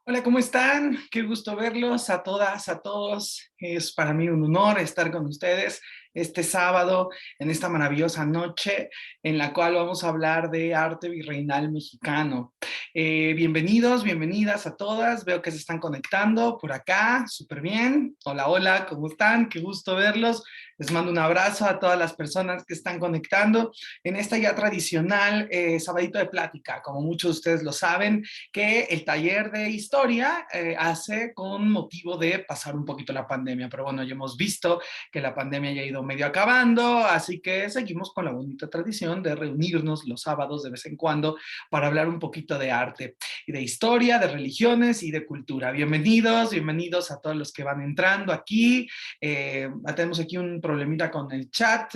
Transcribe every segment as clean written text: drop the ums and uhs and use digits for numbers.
Hola, ¿cómo están? Qué gusto verlos a todas, a todos. Es para mí un honor estar con ustedes este sábado en esta maravillosa noche en la cual vamos a hablar de arte virreinal mexicano. Bienvenidos, bienvenidas a todas. Veo que se están conectando por acá, súper bien. Hola, hola, ¿cómo están? Qué gusto verlos. Les mando un abrazo a todas las personas que están conectando en esta ya tradicional sabadito de plática. Como muchos de ustedes lo saben, que el taller de historia hace con motivo de pasar un poquito la pandemia, pero bueno, ya hemos visto que la pandemia ya ha ido medio acabando, así que seguimos con la bonita tradición de reunirnos los sábados de vez en cuando para hablar un poquito de arte y de historia, de religiones y de cultura. Bienvenidos, bienvenidos a todos los que van entrando aquí. Tenemos aquí un problemita con el chat,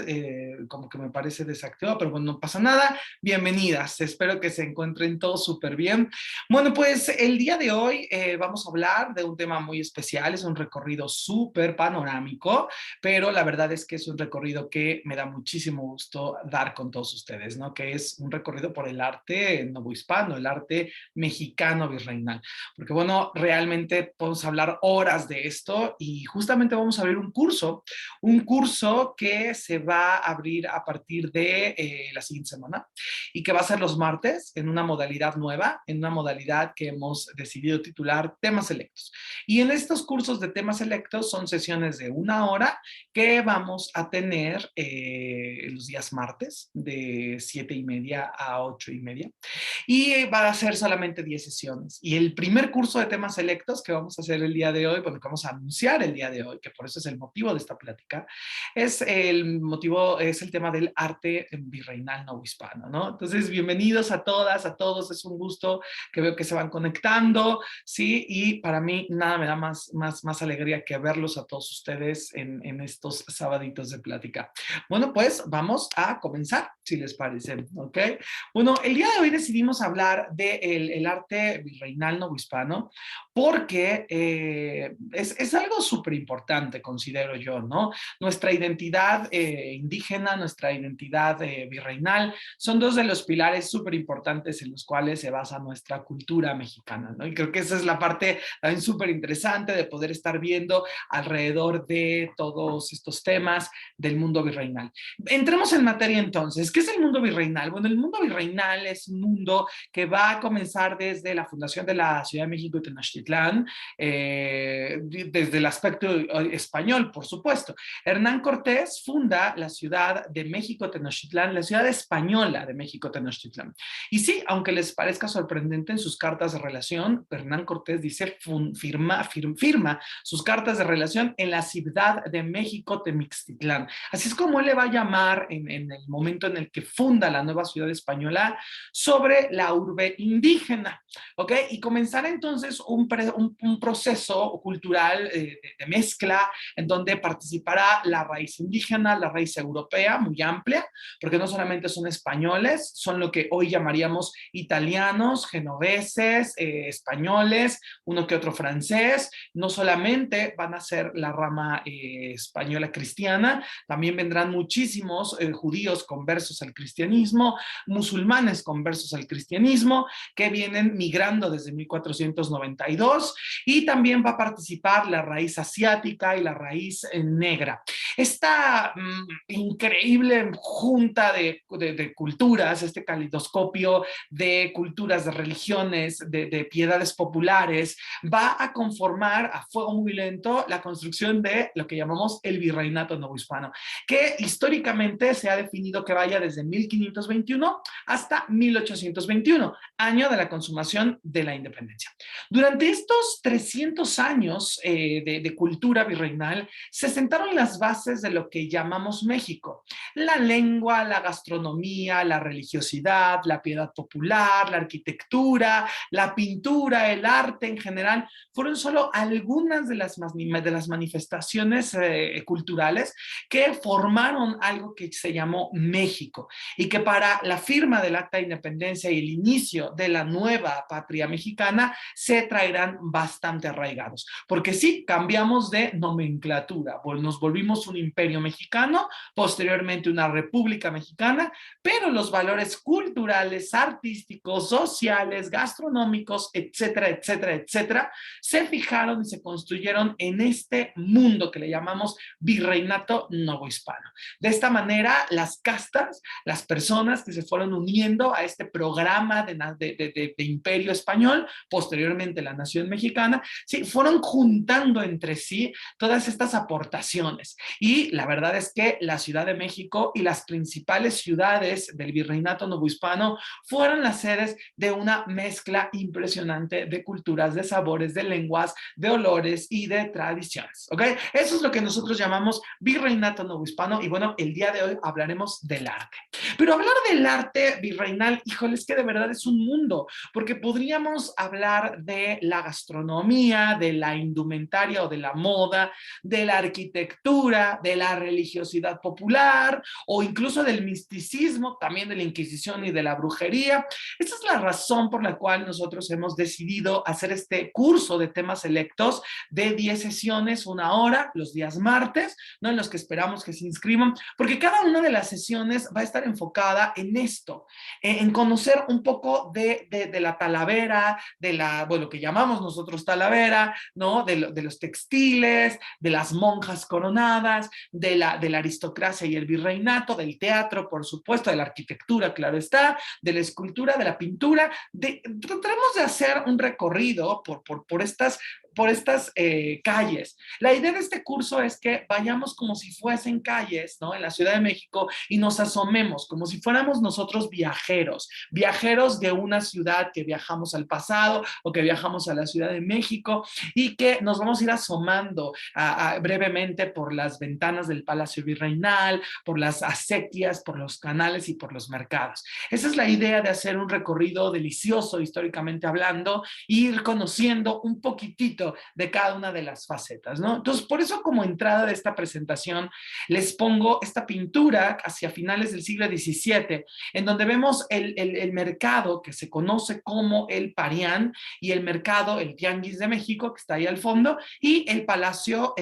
como que me parece desactivado, pero bueno, no pasa nada. Bienvenidas, espero que se encuentren todos súper bien. Bueno, pues el día de hoy vamos a hablar de un tema muy especial, es un recorrido súper panorámico, pero la verdad es que es un recorrido que me da muchísimo gusto dar con todos ustedes, ¿no? Que es un recorrido por el arte novohispano, el arte mexicano virreinal, porque bueno, realmente podemos hablar horas de esto y justamente vamos a abrir un curso que se va a abrir a partir de la siguiente semana y que va a ser los martes en una modalidad nueva, en una modalidad que hemos decidido titular temas selectos. Y en estos cursos de temas selectos son sesiones de 1 hora que vamos a tener los días martes de 7:30 a 8:30 y va a ser solamente 10 sesiones. Y el primer curso de temas selectos que vamos a hacer el día de hoy, bueno, que vamos a anunciar el día de hoy, que por eso es el motivo de esta plática, es el tema del arte virreinal novohispano, ¿no? Entonces, bienvenidos a todas, a todos, es un gusto que veo que se van conectando, ¿sí? Y para mí nada me da más alegría que verlos a todos ustedes en estos sabaditos de plática. Bueno, pues vamos a comenzar, si les parece, ¿ok? Bueno, el día de hoy decidimos hablar del arte virreinal novohispano porque es algo súper importante, considero yo, ¿no? Nuestra identidad indígena, nuestra identidad virreinal, son dos de los pilares súper importantes en los cuales se basa nuestra cultura mexicana, ¿no? Y creo que esa es la parte también súper interesante de poder estar viendo alrededor de todos estos temas del mundo virreinal. Entremos en materia entonces. ¿Qué es el mundo virreinal? Bueno, el mundo virreinal es un mundo que va a comenzar desde la fundación de la Ciudad de México y Tenochtitlán, desde el aspecto español, por supuesto. Hernán Cortés funda la Ciudad de México Tenochtitlán, la ciudad española de México Tenochtitlán. Y sí, aunque les parezca sorprendente en sus cartas de relación, Hernán Cortés dice firma sus cartas de relación en la Ciudad de México Temixtitlán. Así es como él le va a llamar en el momento en el que funda la nueva ciudad española sobre la urbe indígena, ¿ok? Y comenzar entonces un proceso cultural de mezcla en donde participará la raíz indígena, la raíz europea, muy amplia, porque no solamente son españoles, son lo que hoy llamaríamos italianos, genoveses, españoles, uno que otro francés, no solamente van a ser la rama española cristiana, también vendrán muchísimos judíos conversos al cristianismo, musulmanes conversos al cristianismo, que vienen migrando desde 1492 y también va a participar la raíz asiática y la raíz negra. Esta increíble junta de culturas, este calidoscopio de culturas, de religiones, de piedades populares, va a conformar a fuego muy lento la construcción de lo que llamamos el virreinato novohispano, que históricamente se ha definido que vaya desde 1521 hasta 1821, año de la consumación de la independencia. Durante estos 300 años de cultura virreinal se sentaron las bases de lo que llamamos México: la lengua, la gastronomía, la religiosidad, la piedad popular, la arquitectura, la pintura, el arte en general, fueron solo algunas de las manifestaciones culturales que formaron algo que se llamó México y que para la firma del Acta de Independencia y el inicio de la nueva patria mexicana se traerán bastante arraigados, porque sí, cambiamos de nomenclatura, nos volvimos un imperio mexicano, posteriormente una república mexicana, pero los valores culturales, artísticos, sociales, gastronómicos, etcétera, etcétera, etcétera, se fijaron y se construyeron en este mundo que le llamamos virreinato novohispano. De esta manera, las castas, las personas que se fueron uniendo a este programa de imperio español, posteriormente la nación mexicana, sí, fueron juntando entre sí todas estas aportaciones. Y la verdad es que la Ciudad de México y las principales ciudades del virreinato novohispano fueron las sedes de una mezcla impresionante de culturas, de sabores, de lenguas, de olores y de tradiciones. ¿Ok? Eso es lo que nosotros llamamos virreinato novohispano. Y bueno, el día de hoy hablaremos del arte. Pero hablar del arte virreinal, híjole, es que de verdad es un mundo, porque podríamos hablar de la gastronomía, de la indumentaria o de la moda, de la arquitectura, de la religiosidad popular o incluso del misticismo, también de la Inquisición y de la brujería. Esa es la razón por la cual nosotros hemos decidido hacer este curso de temas selectos de 10 sesiones, 1 hora, los días martes, ¿no? En los que esperamos que se inscriban, porque cada una de las sesiones va a estar enfocada en esto, en conocer un poco de la talavera, de la, bueno, que llamamos nosotros talavera, ¿no? De los textiles, de las monjas coronadas, de la aristocracia y el virreinato, del teatro, por supuesto, de la arquitectura, claro está, de la escultura, de la pintura. Trataremos de hacer un recorrido por estas calles. La idea de este curso es que vayamos como si fuesen calles, ¿no? En la Ciudad de México y nos asomemos como si fuéramos nosotros viajeros de una ciudad que viajamos al pasado o que viajamos a la Ciudad de México y que nos vamos a ir asomando brevemente por las ventanas del Palacio Virreinal, por las acequias, por los canales y por los mercados. Esa es la idea de hacer un recorrido delicioso históricamente hablando e ir conociendo un poquitito de cada una de las facetas, ¿no? Entonces, por eso como entrada de esta presentación les pongo esta pintura hacia finales del siglo XVII, en donde vemos el mercado que se conoce como el Parián y el mercado, el Tianguis de México, que está ahí al fondo, y el palacio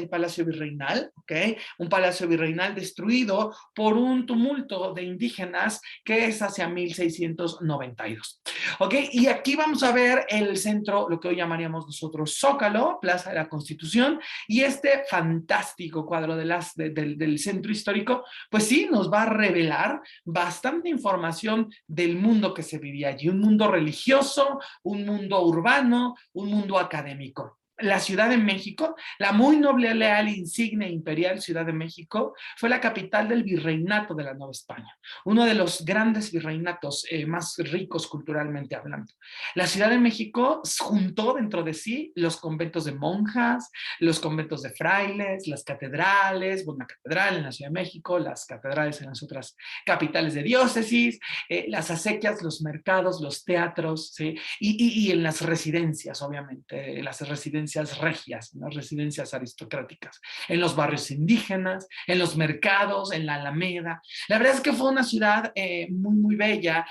virreinal, ¿ok? Un palacio virreinal destruido por un tumulto de indígenas que es hacia 1692. ¿Ok? Y aquí vamos a ver el centro, lo que hoy llamaríamos nosotros Zócalo, Plaza de la Constitución, y este fantástico cuadro del centro histórico, pues sí, nos va a revelar bastante información del mundo que se vivía allí, un mundo religioso, un mundo urbano, un mundo académico. La Ciudad de México, la muy noble, leal, insigne imperial Ciudad de México, fue la capital del virreinato de la Nueva España, uno de los grandes virreinatos más ricos culturalmente hablando. La Ciudad de México juntó dentro de sí los conventos de monjas, los conventos de frailes, las catedrales, bueno, una catedral en la Ciudad de México, las catedrales en las otras capitales de diócesis, las acequias, los mercados, los teatros, ¿sí? Y en las residencias, obviamente, las residencias regias, en las residencias aristocráticas, en los barrios indígenas, en los mercados, en la Alameda. La verdad es que fue una ciudad muy, muy bella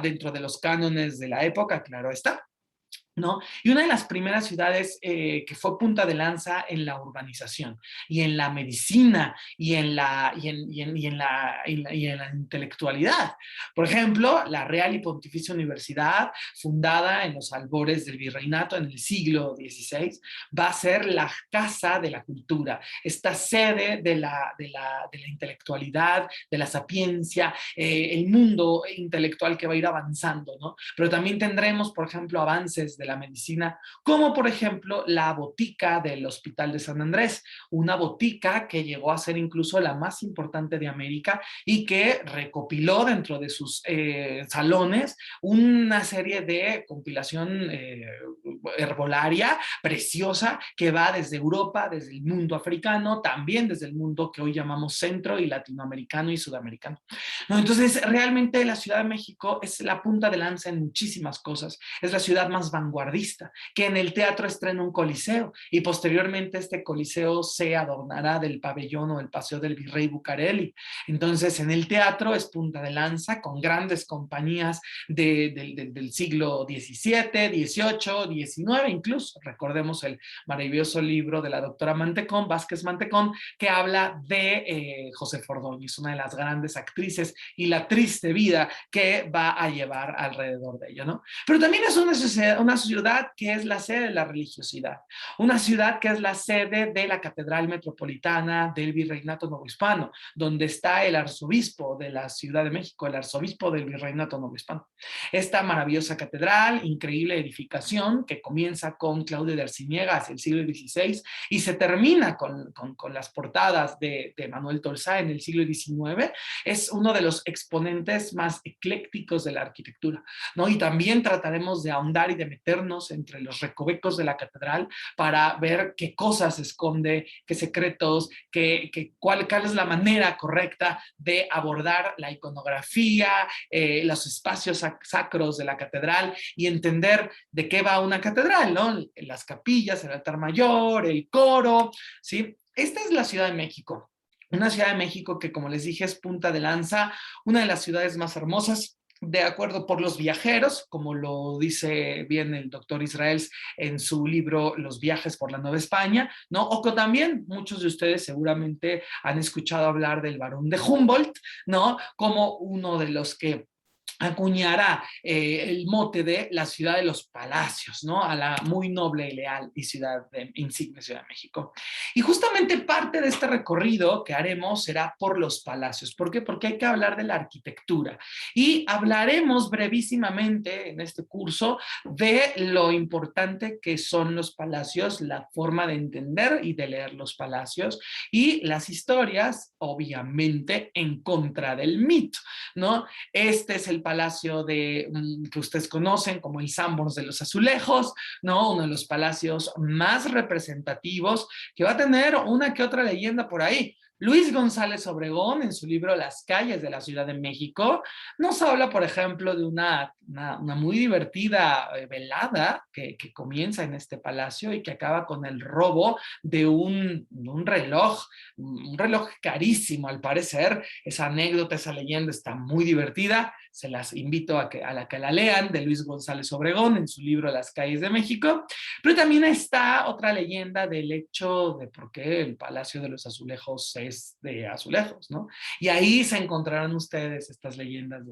dentro de los cánones de la época, claro está, ¿no? Y una de las primeras ciudades que fue punta de lanza en la urbanización y en la medicina y en la intelectualidad. Por ejemplo, la Real y Pontificia Universidad, fundada en los albores del virreinato en el siglo XVI, va a ser la casa de la cultura, esta sede de la intelectualidad, de la sapiencia, el mundo intelectual que va a ir avanzando, ¿no? Pero también tendremos, por ejemplo, avances de la medicina, como por ejemplo la botica del Hospital de San Andrés, una botica que llegó a ser incluso la más importante de América y que recopiló dentro de sus salones una serie de compilación herbolaria preciosa que va desde Europa, desde el mundo africano, también desde el mundo que hoy llamamos centro y latinoamericano y sudamericano. ¿No? Entonces, realmente la Ciudad de México es la punta de lanza en muchísimas cosas. Es la ciudad más vanguardista, que en el teatro estrena un coliseo y posteriormente este coliseo se adornará del pabellón o el paseo del Virrey Bucareli. Entonces, en el teatro es punta de lanza con grandes compañías del siglo XVII, XVIII, XIX, incluso recordemos el maravilloso libro de la doctora Mantecón, Vázquez Mantecón, que habla de Josefa Ordóñez, una de las grandes actrices, y la triste vida que va a llevar alrededor de ello, ¿no? Pero también es una ciudad que es la sede de la religiosidad, una ciudad que es la sede de la Catedral Metropolitana del Virreinato Novohispano, donde está el arzobispo de la Ciudad de México, el arzobispo del Virreinato Novohispano. Esta maravillosa catedral, increíble edificación que comienza con Claudio de Arciniega hacia el siglo XVI y se termina con las portadas de Manuel Tolsá en el siglo XIX, es uno de los exponentes más eclécticos de la arquitectura, ¿no? Y también trataremos de ahondar y de meternos entre los recovecos de la catedral para ver qué cosas esconde, qué secretos, cuál es la manera correcta de abordar la iconografía, los espacios sacros de la catedral y entender de qué va una catedral, ¿no? Las capillas, el altar mayor, el coro, ¿sí? Esta es la Ciudad de México. Una Ciudad de México que, como les dije, es punta de lanza, una de las ciudades más hermosas, de acuerdo por los viajeros, como lo dice bien el doctor Israels en su libro Los viajes por la Nueva España, ¿no? O que también muchos de ustedes seguramente han escuchado hablar del Barón de Humboldt, ¿no? Como uno de los que acuñará el mote de la ciudad de los palacios, ¿no? A la muy noble y leal y insigne Ciudad de México. Y justamente parte de este recorrido que haremos será por los palacios. ¿Por qué? Porque hay que hablar de la arquitectura. Y hablaremos brevísimamente en este curso de lo importante que son los palacios, la forma de entender y de leer los palacios y las historias, obviamente, en contra del mito, ¿no? Este es el palacio que ustedes conocen como el Sanborns de los Azulejos, ¿no? Uno de los palacios más representativos que va a tener una que otra leyenda por ahí. Luis González Obregón, en su libro Las calles de la Ciudad de México, nos habla, por ejemplo, de una muy divertida velada que comienza en este palacio y que acaba con el robo de un reloj carísimo, al parecer. Esa anécdota, esa leyenda está muy divertida. Se las invito a que la lean, de Luis González Obregón en su libro Las calles de México. Pero también está otra leyenda del hecho de por qué el Palacio de los Azulejos es de azulejos, ¿no? Y ahí se encontrarán ustedes estas leyendas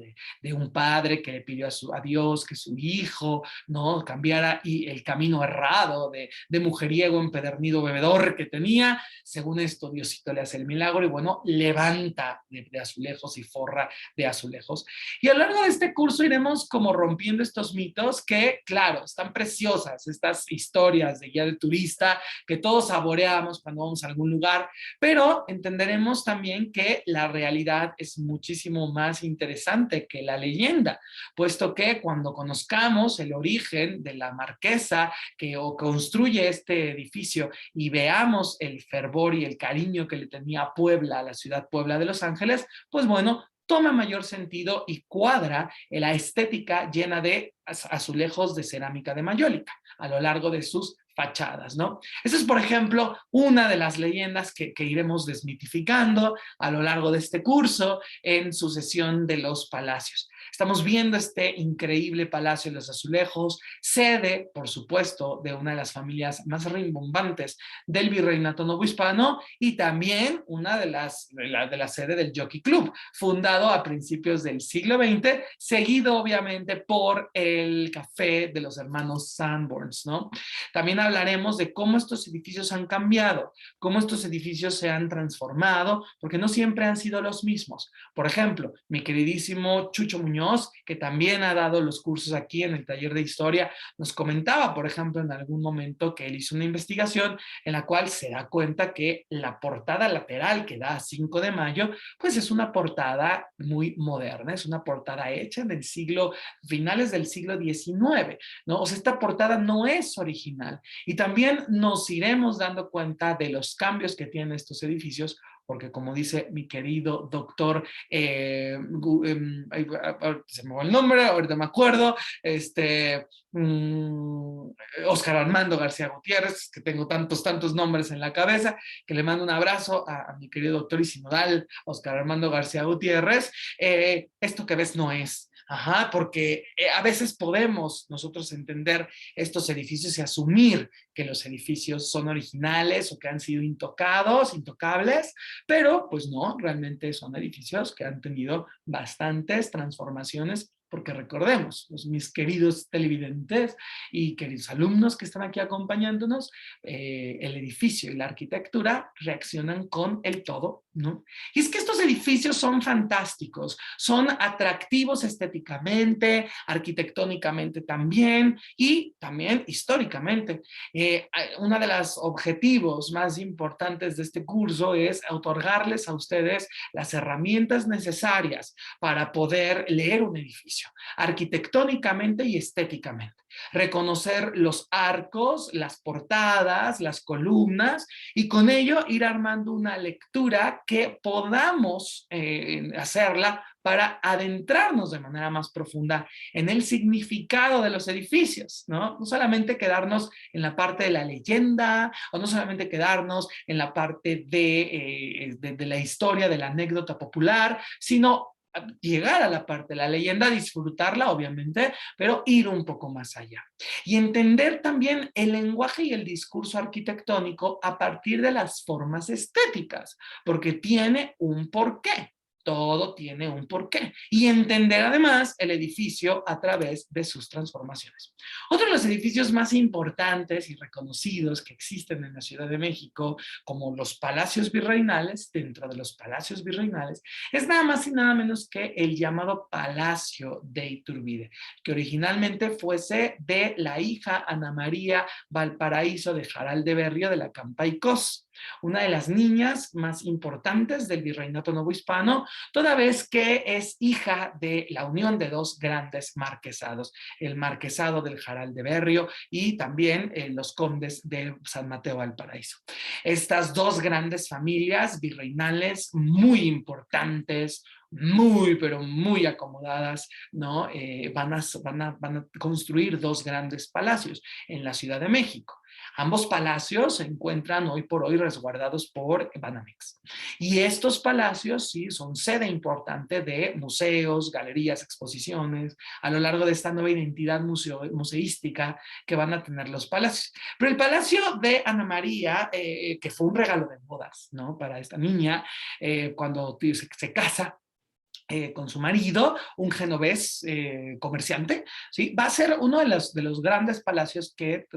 de un padre que le pidió a Dios que su hijo, ¿no? Cambiara y el camino errado de mujeriego empedernido bebedor que tenía. Según esto, Diosito le hace el milagro y, bueno, levanta de azulejos y forra de azulejos. Y a lo largo de este curso iremos como rompiendo estos mitos que, claro, están preciosas, estas historias de guía de turista que todos saboreamos cuando vamos a algún lugar, pero entenderemos también que la realidad es muchísimo más interesante que la leyenda, puesto que cuando conozcamos el origen de la marquesa que construye este edificio y veamos el fervor y el cariño que le tenía a Puebla, a la ciudad Puebla de Los Ángeles, pues bueno, toma mayor sentido y cuadra en la estética llena de azulejos de cerámica de mayólica a lo largo de sus fachadas, ¿no? Esa es, por ejemplo, una de las leyendas que iremos desmitificando a lo largo de este curso en sucesión de los palacios. Estamos viendo este increíble Palacio de los Azulejos, sede, por supuesto, de una de las familias más rimbombantes del Virreinato Novohispano y también una de la sede del Jockey Club, fundado a principios del siglo XX, seguido obviamente por el Café de los Hermanos Sanborns, ¿no? También hablaremos de cómo estos edificios han cambiado, cómo estos edificios se han transformado, porque no siempre han sido los mismos. Por ejemplo, mi queridísimo Chucho Muñoz, que también ha dado los cursos aquí en el taller de historia, nos comentaba, por ejemplo, en algún momento que él hizo una investigación en la cual se da cuenta que la portada lateral que da a 5 de mayo, pues es una portada muy moderna, es una portada hecha en el finales del siglo XIX, ¿no? O sea, esta portada no es original. Y también nos iremos dando cuenta de los cambios que tienen estos edificios, porque como dice mi querido doctor, se me va el nombre, ahorita me acuerdo, Oscar Armando García Gutiérrez, que tengo tantos nombres en la cabeza, que le mando un abrazo a mi querido doctor y sinodal, Oscar Armando García Gutiérrez. Esto que ves no es, Ajá, porque a veces podemos nosotros entender estos edificios y asumir que los edificios son originales o que han sido intocados, intocables, pero pues no, realmente son edificios que han tenido bastantes transformaciones, porque recordemos, mis queridos televidentes y queridos alumnos que están aquí acompañándonos, el edificio y la arquitectura reaccionan con el todo, ¿no? Y es que estos edificios son fantásticos, son atractivos estéticamente, arquitectónicamente también y también históricamente. Uno de los objetivos más importantes de este curso es otorgarles a ustedes las herramientas necesarias para poder leer un edificio, arquitectónicamente y estéticamente. Reconocer los arcos, las portadas, las columnas y con ello ir armando una lectura que podamos hacerla para adentrarnos de manera más profunda en el significado de los edificios, ¿no? No solamente quedarnos en la parte de la leyenda o no solamente quedarnos en la parte de la historia, de la anécdota popular, sino llegar a la parte de la leyenda, disfrutarla obviamente, pero ir un poco más allá. Y entender también el lenguaje y el discurso arquitectónico a partir de las formas estéticas, porque tiene un porqué. Todo tiene un porqué. Y entender además el edificio a través de sus transformaciones. Otro de los edificios más importantes y reconocidos que existen en la Ciudad de México, como los palacios virreinales, dentro de los palacios virreinales, es nada más y nada menos que el llamado Palacio de Iturbide, que originalmente fuese de la hija Ana María Valparaíso de Jaral de Berrio de la Campa y Cos, una de las niñas más importantes del virreinato novohispano, toda vez que es hija de la unión de dos grandes marquesados, el marquesado del Jaral de Berrio y también los condes de San Mateo Valparaíso. Estas dos grandes familias virreinales muy importantes, muy, pero muy acomodadas, ¿no? Van a construir dos grandes palacios en la Ciudad de México. Ambos palacios se encuentran hoy por hoy resguardados por Banamex. Y estos palacios sí son sede importante de museos, galerías, exposiciones, a lo largo de esta nueva identidad museística que van a tener los palacios. Pero el palacio de Ana María, que fue un regalo de bodas, ¿no? Para esta niña, cuando se casa, con su marido, un genovés comerciante, ¿sí? Va a ser uno de los grandes palacios que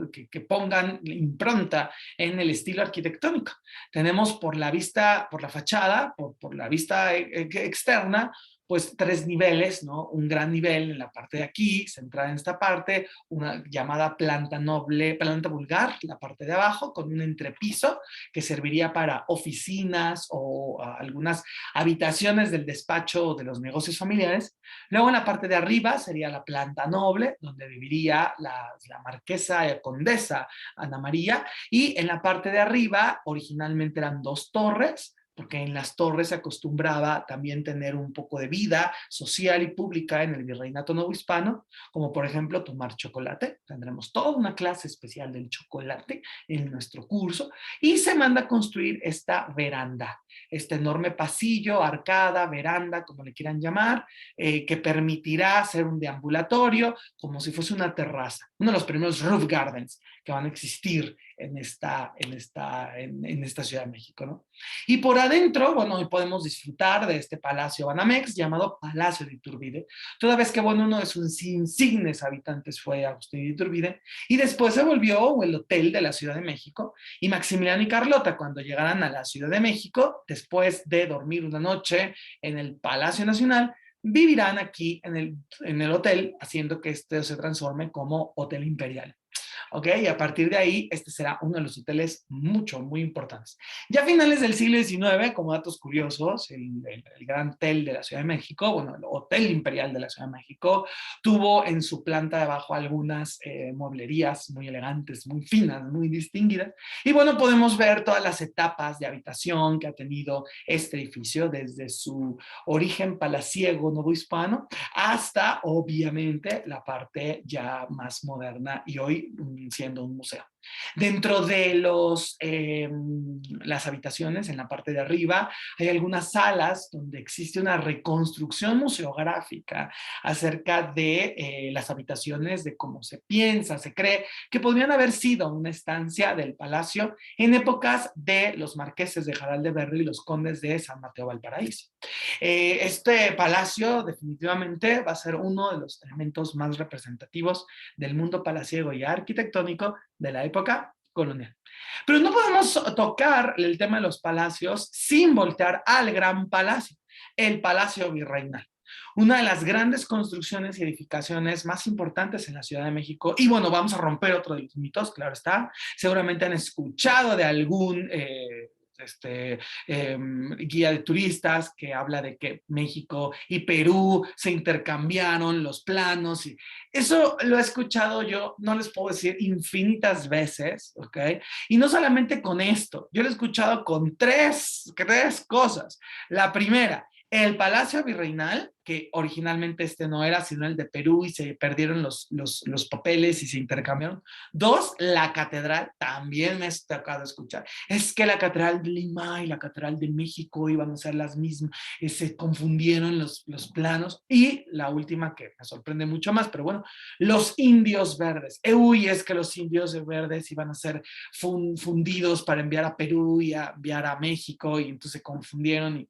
pongan impronta en el estilo arquitectónico. Tenemos por la vista, por la fachada, por la vista externa, pues tres niveles, ¿no? Un gran nivel en la parte de aquí, centrada en esta parte, una llamada planta noble, planta vulgar, la parte de abajo, con un entrepiso que serviría para oficinas o algunas habitaciones del despacho o de los negocios familiares. Luego en la parte de arriba sería la planta noble, donde viviría la marquesa y condesa Ana María, y en la parte de arriba originalmente eran dos torres, porque en las torres se acostumbraba también tener un poco de vida social y pública en el virreinato novohispano, como por ejemplo tomar chocolate. Tendremos toda una clase especial del chocolate en nuestro curso, y se manda a construir esta veranda, este enorme pasillo, arcada, veranda, como le quieran llamar, que permitirá hacer un deambulatorio como si fuese una terraza, uno de los primeros roof gardens que van a existir en esta Ciudad de México, ¿no? Y por adentro, bueno, hoy podemos disfrutar de este Palacio Banamex llamado Palacio de Iturbide, toda vez que, bueno, uno de sus insignes habitantes fue Agustín de Iturbide, y después se volvió el hotel de la Ciudad de México, y Maximiliano y Carlota, cuando llegaran a la Ciudad de México, después de dormir una noche en el Palacio Nacional, vivirán aquí en el hotel, haciendo que este se transforme como Hotel Imperial. ¿Ok? Y a partir de ahí, este será uno de los hoteles muy importantes. Ya a finales del siglo XIX, como datos curiosos, el Gran Hotel de la Ciudad de México, bueno, el Hotel Imperial de la Ciudad de México, tuvo en su planta de abajo algunas mueblerías muy elegantes, muy finas, muy distinguidas. Y bueno, podemos ver todas las etapas de habitación que ha tenido este edificio, desde su origen palaciego novohispano hasta, obviamente, la parte ya más moderna y hoy siendo un museo. Dentro de las habitaciones, en la parte de arriba, hay algunas salas donde existe una reconstrucción museográfica acerca de las habitaciones, de cómo se piensa, se cree que podrían haber sido una estancia del palacio en épocas de los marqueses de Jaraldeberry y los condes de San Mateo Valparaíso. Este palacio definitivamente va a ser uno de los elementos más representativos del mundo palaciego y arquitectónico de la época colonial. Pero no podemos tocar el tema de los palacios sin voltear al gran palacio, el Palacio Virreinal. Una de las grandes construcciones y edificaciones más importantes en la Ciudad de México. Y bueno, vamos a romper otro de los mitos, claro está. Seguramente han escuchado de algún guía de turistas que habla de que México y Perú se intercambiaron los planos. Y eso lo he escuchado yo, no les puedo decir infinitas veces, ¿ok? Y no solamente con esto, yo lo he escuchado con tres cosas. La primera, el Palacio Virreinal, que originalmente este no era, sino el de Perú, y se perdieron los papeles y se intercambiaron. Dos, la catedral, también me he tocado escuchar. Es que la Catedral de Lima y la Catedral de México iban a ser las mismas, se confundieron los planos. Y la última, que me sorprende mucho más, pero bueno, los indios verdes. Uy, es que los indios verdes iban a ser fundidos para enviar a Perú y a enviar a México, y entonces se confundieron. Y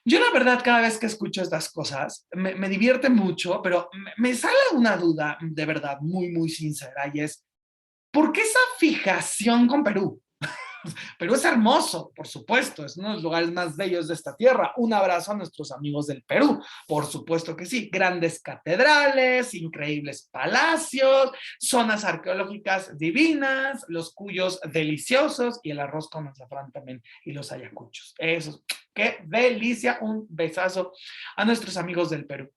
yo la verdad cada vez que escucho estas cosas me divierte mucho, pero me sale una duda de verdad muy, muy sincera, y es, ¿por qué esa fijación con Perú? Perú es hermoso, por supuesto, es uno de los lugares más bellos de esta tierra. Un abrazo a nuestros amigos del Perú, por supuesto que sí. Grandes catedrales, increíbles palacios, zonas arqueológicas divinas, los cuyos deliciosos y el arroz con azafrán también y los ayacuchos. Eso, qué delicia, un besazo a nuestros amigos del Perú.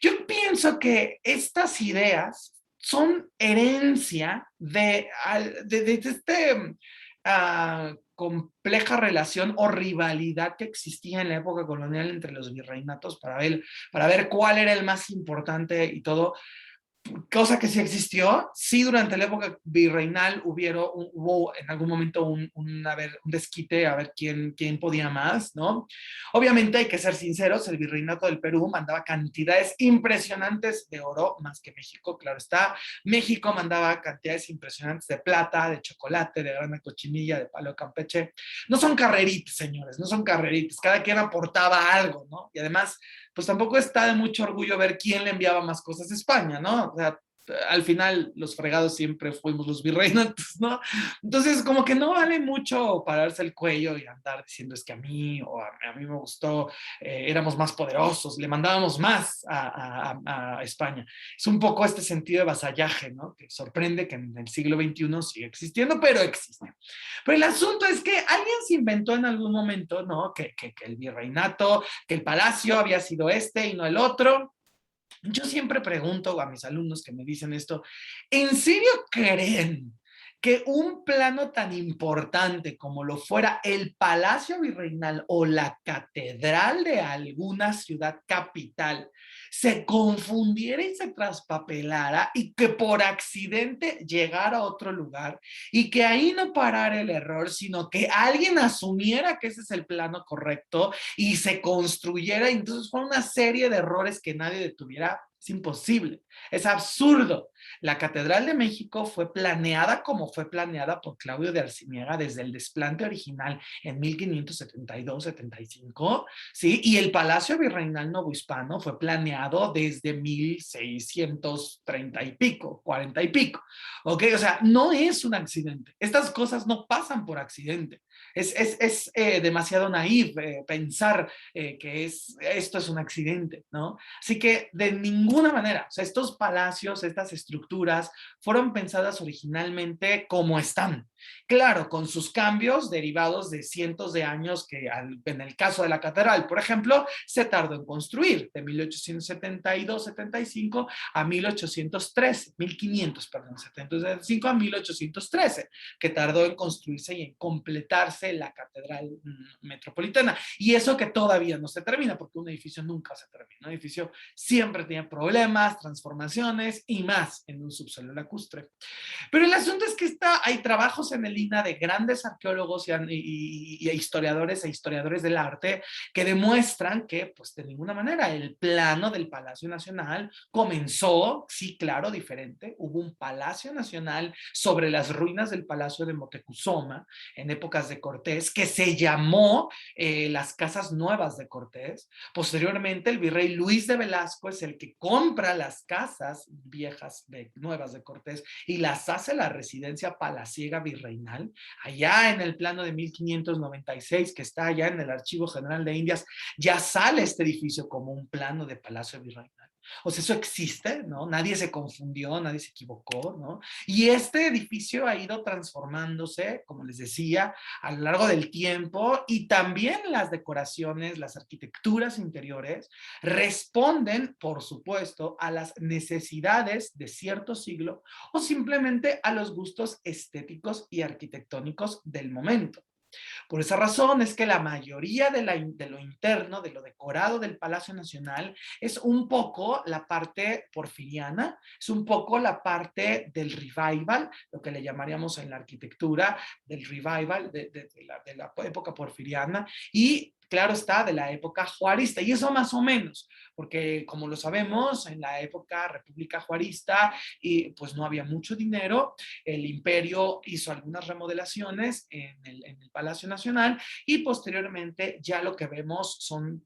Yo pienso que estas ideas son herencia de este compleja relación o rivalidad que existía en la época colonial entre los virreinatos para ver cuál era el más importante y todo. Cosa que sí existió, sí durante la época virreinal hubo en algún momento un desquite a ver quién podía más, ¿no? Obviamente hay que ser sinceros, el virreinato del Perú mandaba cantidades impresionantes de oro, más que México, claro está. México mandaba cantidades impresionantes de plata, de chocolate, de grana cochinilla, de palo Campeche. No son carreritas, señores, no son carreritas, cada quien aportaba algo, ¿no? Y además, pues tampoco está de mucho orgullo ver quién le enviaba más cosas a España, ¿no? O sea, al final los fregados siempre fuimos los virreinatos, ¿no? Entonces, como que no vale mucho pararse el cuello y andar diciendo es que a mí o a mí me gustó, éramos más poderosos, le mandábamos más a España. Es un poco este sentido de vasallaje, ¿no? Que sorprende que en el siglo XXI sigue existiendo, pero existe. Pero el asunto es que alguien se inventó en algún momento, ¿no? Que el virreinato, que el palacio había sido este y no el otro. Yo siempre pregunto a mis alumnos que me dicen esto, ¿en serio creen que un plano tan importante como lo fuera el Palacio Virreinal o la catedral de alguna ciudad capital se confundiera y se traspapelara y que por accidente llegara a otro lugar y que ahí no parara el error, sino que alguien asumiera que ese es el plano correcto y se construyera, y entonces fue una serie de errores que nadie detuviera? Es imposible, es absurdo. La Catedral de México fue planeada como fue planeada por Claudio de Arciniega desde el desplante original en 1572-75, ¿sí? Y el Palacio Virreinal Novohispano fue planeado desde 1630 y pico, 40 y pico, ¿ok? O sea, no es un accidente. Estas cosas no pasan por accidente. Es demasiado naif pensar que esto es un accidente, ¿no? Así que de ninguna manera, o sea, estos palacios, estas estructuras fueron pensadas originalmente como están. Claro, con sus cambios derivados de cientos de años que en el caso de la catedral, por ejemplo, se tardó en construir, de 1872-75 a 1813, 1500, perdón, 75 a 1813, que tardó en construirse y en completarse la catedral metropolitana. Y eso que todavía no se termina, porque un edificio nunca se termina. Un edificio siempre tiene problemas, transformaciones y más en un subsuelo lacustre. Pero el asunto es que hay trabajos en el INAH de grandes arqueólogos y historiadores e historiadores del arte que demuestran que, pues de ninguna manera, el plano del Palacio Nacional comenzó, sí, claro, diferente. Hubo un Palacio Nacional sobre las ruinas del Palacio de Moctezuma en épocas de Cortés, que se llamó las Casas Nuevas de Cortés. Posteriormente, el virrey Luis de Velasco es el que compra las casas viejas nuevas de Cortés y las hace la residencia palaciega virreinal, allá en el plano de 1596, que está allá en el Archivo General de Indias, ya sale este edificio como un plano de palacio virreinal. O sea, eso existe, ¿no? Nadie se confundió, nadie se equivocó, ¿no? Y este edificio ha ido transformándose, como les decía, a lo largo del tiempo, y también las decoraciones, las arquitecturas interiores responden, por supuesto, a las necesidades de cierto siglo o simplemente a los gustos estéticos y arquitectónicos del momento. Por esa razón es que la mayoría de lo interno, de lo decorado del Palacio Nacional, es un poco la parte porfiriana, es un poco la parte del revival, lo que le llamaríamos en la arquitectura del revival de la época porfiriana, y claro está, de la época juarista, y eso más o menos, porque como lo sabemos, en la época república juarista, y pues no había mucho dinero, el imperio hizo algunas remodelaciones en el Palacio Nacional y posteriormente ya lo que vemos son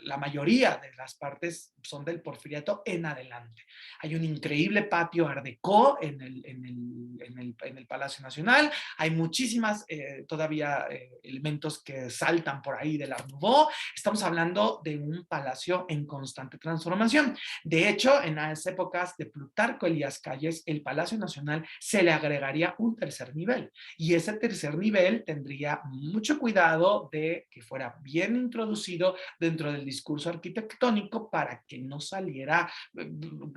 la mayoría de las partes son del Porfiriato en adelante. Hay un increíble patio Art Deco en el Palacio Nacional, hay muchísimas todavía elementos que saltan por ahí del Art Nouveau. Estamos hablando de un palacio en constante transformación. De hecho, en las épocas de Plutarco Elías Calles, el Palacio Nacional se le agregaría un tercer nivel. Y ese tercer nivel tendría mucho cuidado de que fuera bien introducido dentro del discurso arquitectónico para que no saliera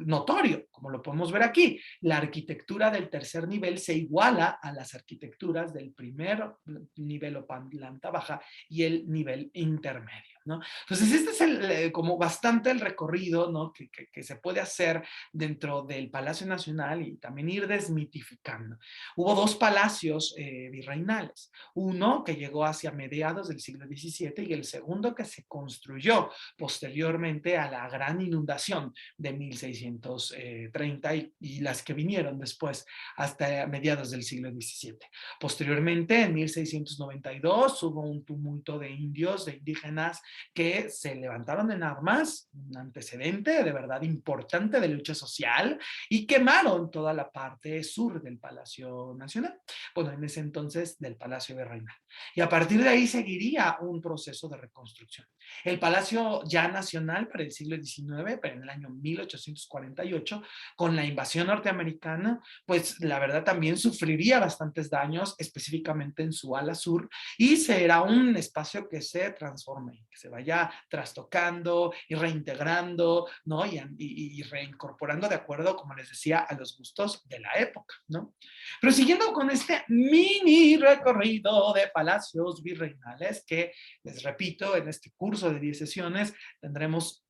notorio, como lo podemos ver aquí. La arquitectura del tercer nivel se iguala a las arquitecturas del primer nivel o planta baja y el nivel intermedio, ¿no? Entonces, este es como bastante el recorrido, ¿no? que se puede hacer dentro del Palacio Nacional y también ir desmitificando. Hubo dos palacios virreinales, uno que llegó hacia mediados del siglo XVII y el segundo que se construyó posteriormente a la gran inundación de 1630 y las que vinieron después hasta mediados del siglo XVII. Posteriormente, en 1692, hubo un tumulto de indios, de indígenas, que se levantaron en armas, un antecedente de verdad importante de lucha social, y quemaron toda la parte sur del Palacio Nacional, bueno, en ese entonces del Palacio Virreinal. Y a partir de ahí seguiría un proceso de reconstrucción. El Palacio ya Nacional para el siglo XIX, pero en el año 1848, con la invasión norteamericana, pues la verdad también sufriría bastantes daños, específicamente en su ala sur, y será un espacio que se transforme, que se vaya trastocando y reintegrando, ¿no? Y reincorporando de acuerdo, como les decía, a los gustos de la época, ¿no? Pero siguiendo con este mini recorrido de palacios virreinales, que les repito, en este curso de 10 sesiones tendremos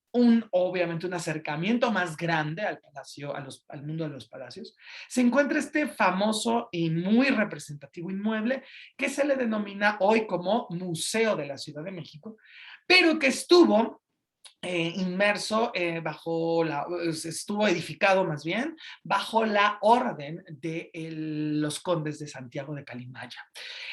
obviamente un acercamiento más grande al palacio, al mundo de los palacios, se encuentra este famoso y muy representativo inmueble que se le denomina hoy como Museo de la Ciudad de México, pero que estuvo inmerso estuvo edificado más bien bajo la orden de los condes de Santiago de Calimaya.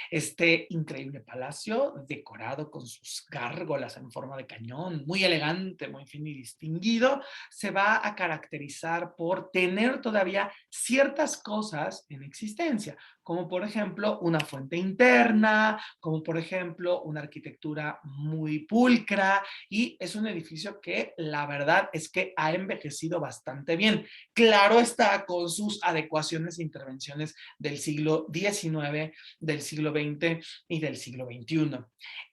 Este increíble palacio decorado con sus gárgolas en forma de cañón, muy elegante, muy fino y distinguido, se va a caracterizar por tener todavía ciertas cosas en existencia, como por ejemplo una fuente interna, como por ejemplo una arquitectura muy pulcra, y es un edificio que la verdad es que ha envejecido bastante bien. Claro está, con sus adecuaciones e intervenciones del siglo XIX, del siglo XX y del siglo XXI.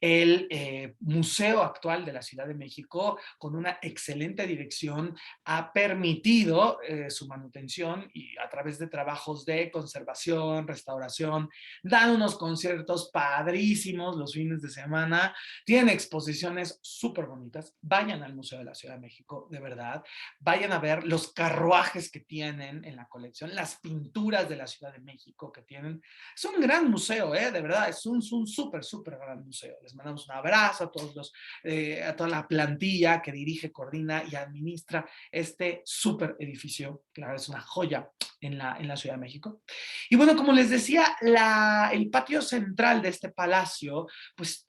El museo actual de la Ciudad de México, con una excelente dirección, ha permitido su manutención y a través de trabajos de conservación, restauración, dan unos conciertos padrísimos los fines de semana, tienen exposiciones súper bonitas. Vayan al Museo de la Ciudad de México, de verdad. Vayan a ver los carruajes que tienen en la colección, las pinturas de la Ciudad de México que tienen. Es un gran museo, de verdad, es un súper, súper gran museo. Les mandamos un abrazo a todos a toda la plantilla que dirige, coordina y administra este súper edificio. Claro, es una joya en la Ciudad de México. Y bueno, como les decía, el patio central de este palacio, pues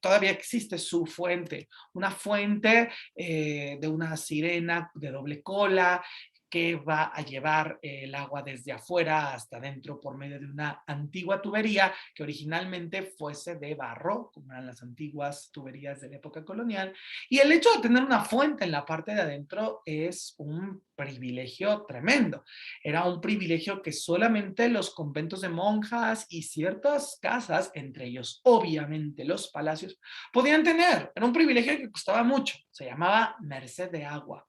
todavía existe su fuente, una fuente de una sirena de doble cola, que va a llevar el agua desde afuera hasta adentro por medio de una antigua tubería que originalmente fuese de barro, como eran las antiguas tuberías de la época colonial. Y el hecho de tener una fuente en la parte de adentro es un privilegio tremendo. Era un privilegio que solamente los conventos de monjas y ciertas casas, entre ellos obviamente los palacios, podían tener. Era un privilegio que costaba mucho. Se llamaba merced de agua.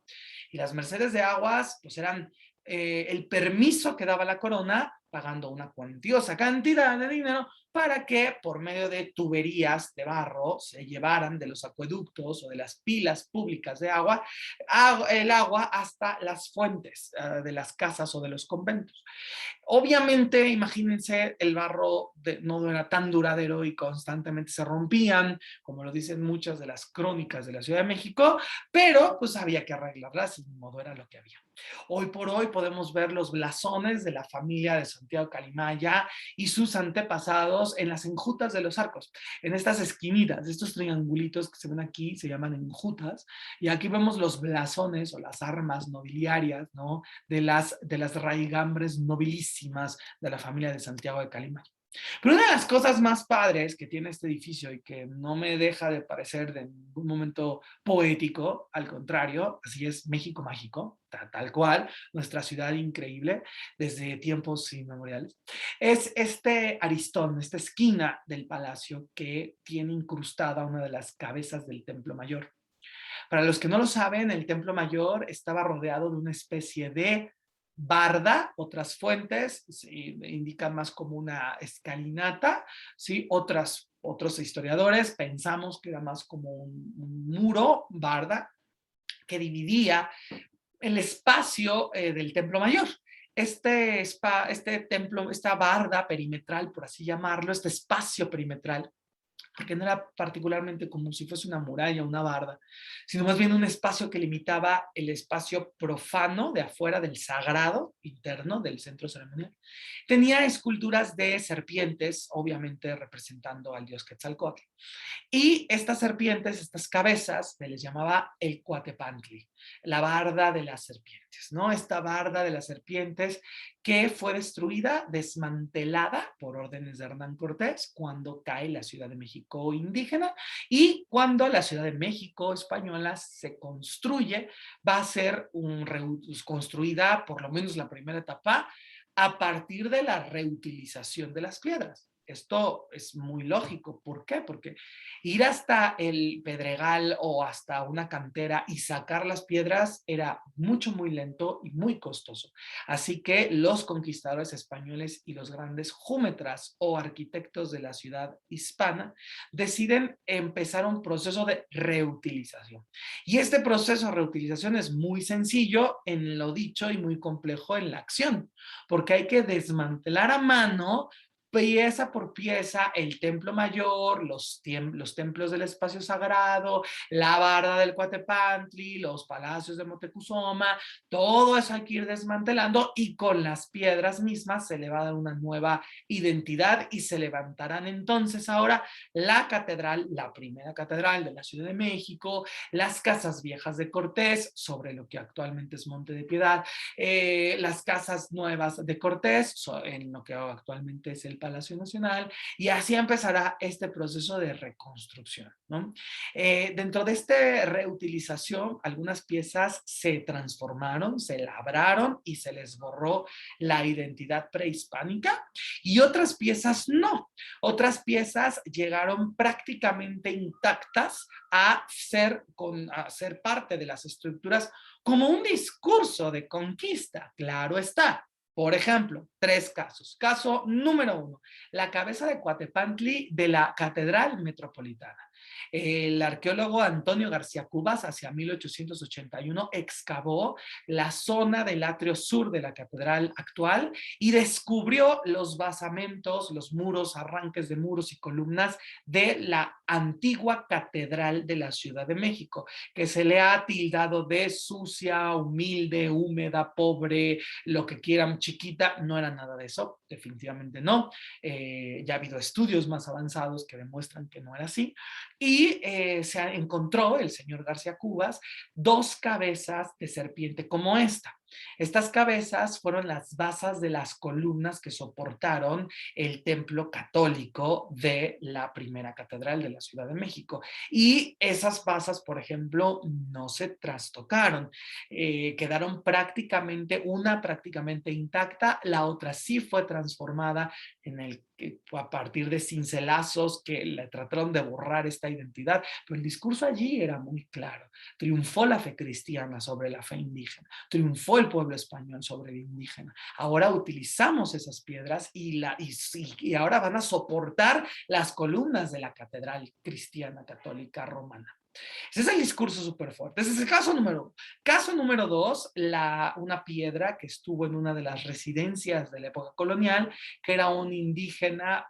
Y las mercedes de aguas, pues eran el permiso que daba la corona, pagando una cuantiosa cantidad de dinero para que por medio de tuberías de barro se llevaran de los acueductos o de las pilas públicas de agua el agua hasta las fuentes de las casas o de los conventos. Obviamente, imagínense, el barro no era tan duradero y constantemente se rompían, como lo dicen muchas de las crónicas de la Ciudad de México, pero pues había que arreglarlas y de modo era lo que había. Hoy por hoy podemos ver los blasones de la familia de Santiago Calimaya y sus antepasados en las enjutas de los arcos, en estas esquinitas, estos triangulitos que se ven aquí se llaman enjutas, y aquí vemos los blasones o las armas nobiliarias, ¿no? De las raigambres nobilísimas de la familia de Santiago de Calimaya. Pero una de las cosas más padres que tiene este edificio y que no me deja de parecer de ningún momento poético, al contrario, así es México mágico, tal cual, nuestra ciudad increíble desde tiempos inmemoriales, es este aristón, esta esquina del palacio que tiene incrustada una de las cabezas del Templo Mayor. Para los que no lo saben, el Templo Mayor estaba rodeado de una especie de barda, otras fuentes sí, indican más como una escalinata, ¿sí? Otros historiadores pensamos que era más como un muro, barda, que dividía el espacio del Templo Mayor. Este templo, esta barda perimetral, por así llamarlo, este espacio perimetral, porque no era particularmente como si fuese una muralla, una barda, sino más bien un espacio que limitaba el espacio profano de afuera del sagrado interno del centro ceremonial. Tenía esculturas de serpientes, obviamente representando al dios Quetzalcóatl. Y estas serpientes, estas cabezas, se les llamaba el Coatepantli, la barda de las serpientes, ¿no? Esta barda de las serpientes que fue destruida, desmantelada por órdenes de Hernán Cortés cuando cae la Ciudad de México indígena, y cuando la Ciudad de México española se construye, va a ser construida, por lo menos la primera etapa, a partir de la reutilización de las piedras. Esto es muy lógico. ¿Por qué? Porque ir hasta el Pedregal o hasta una cantera y sacar las piedras era mucho, muy lento y muy costoso. Así que los conquistadores españoles y los grandes júmetras o arquitectos de la ciudad hispana deciden empezar un proceso de reutilización. Y este proceso de reutilización es muy sencillo en lo dicho y muy complejo en la acción, porque hay que desmantelar a mano pieza por pieza el templo mayor, los templos del espacio sagrado, la barda del Coatepantli, los palacios de Moctezuma, todo eso hay que ir desmantelando y con las piedras mismas se le va a dar una nueva identidad y se levantarán entonces ahora la catedral, la primera catedral de la Ciudad de México, las casas viejas de Cortés, sobre lo que actualmente es Monte de Piedad, las casas nuevas de Cortés, en lo que actualmente es el Palacio Nacional, y así empezará este proceso de reconstrucción, ¿no? Dentro de esta reutilización, algunas piezas se transformaron, se labraron y se les borró la identidad prehispánica y otras piezas no. Otras piezas llegaron prácticamente intactas a ser parte de las estructuras como un discurso de conquista, claro está. Por ejemplo, 3 casos. Caso número 1, la cabeza de Coatepantli de la Catedral Metropolitana. El arqueólogo Antonio García Cubas, hacia 1881, excavó la zona del atrio sur de la catedral actual y descubrió los basamentos, los muros, arranques de muros y columnas de la antigua catedral de la Ciudad de México, que se le ha tildado de sucia, humilde, húmeda, pobre, lo que quieran, chiquita. No era nada de eso, definitivamente no. Ya ha habido estudios más avanzados que demuestran que no era así. Y se encontró el señor García Cubas 2 cabezas de serpiente como esta. Estas cabezas fueron las basas de las columnas que soportaron el templo católico de la primera catedral de la Ciudad de México. Y esas basas, por ejemplo, no se trastocaron. Quedaron una prácticamente intacta, la otra sí fue transformada a partir de cincelazos que le trataron de borrar esta identidad, pero el discurso allí era muy claro. Triunfó la fe cristiana sobre la fe indígena, triunfó el pueblo español sobre el indígena. Ahora utilizamos esas piedras y ahora van a soportar las columnas de la catedral cristiana católica romana. Ese es el discurso súper fuerte. Ese es el caso número 1. Caso número 2, una piedra que estuvo en una de las residencias de la época colonial, que era un indígena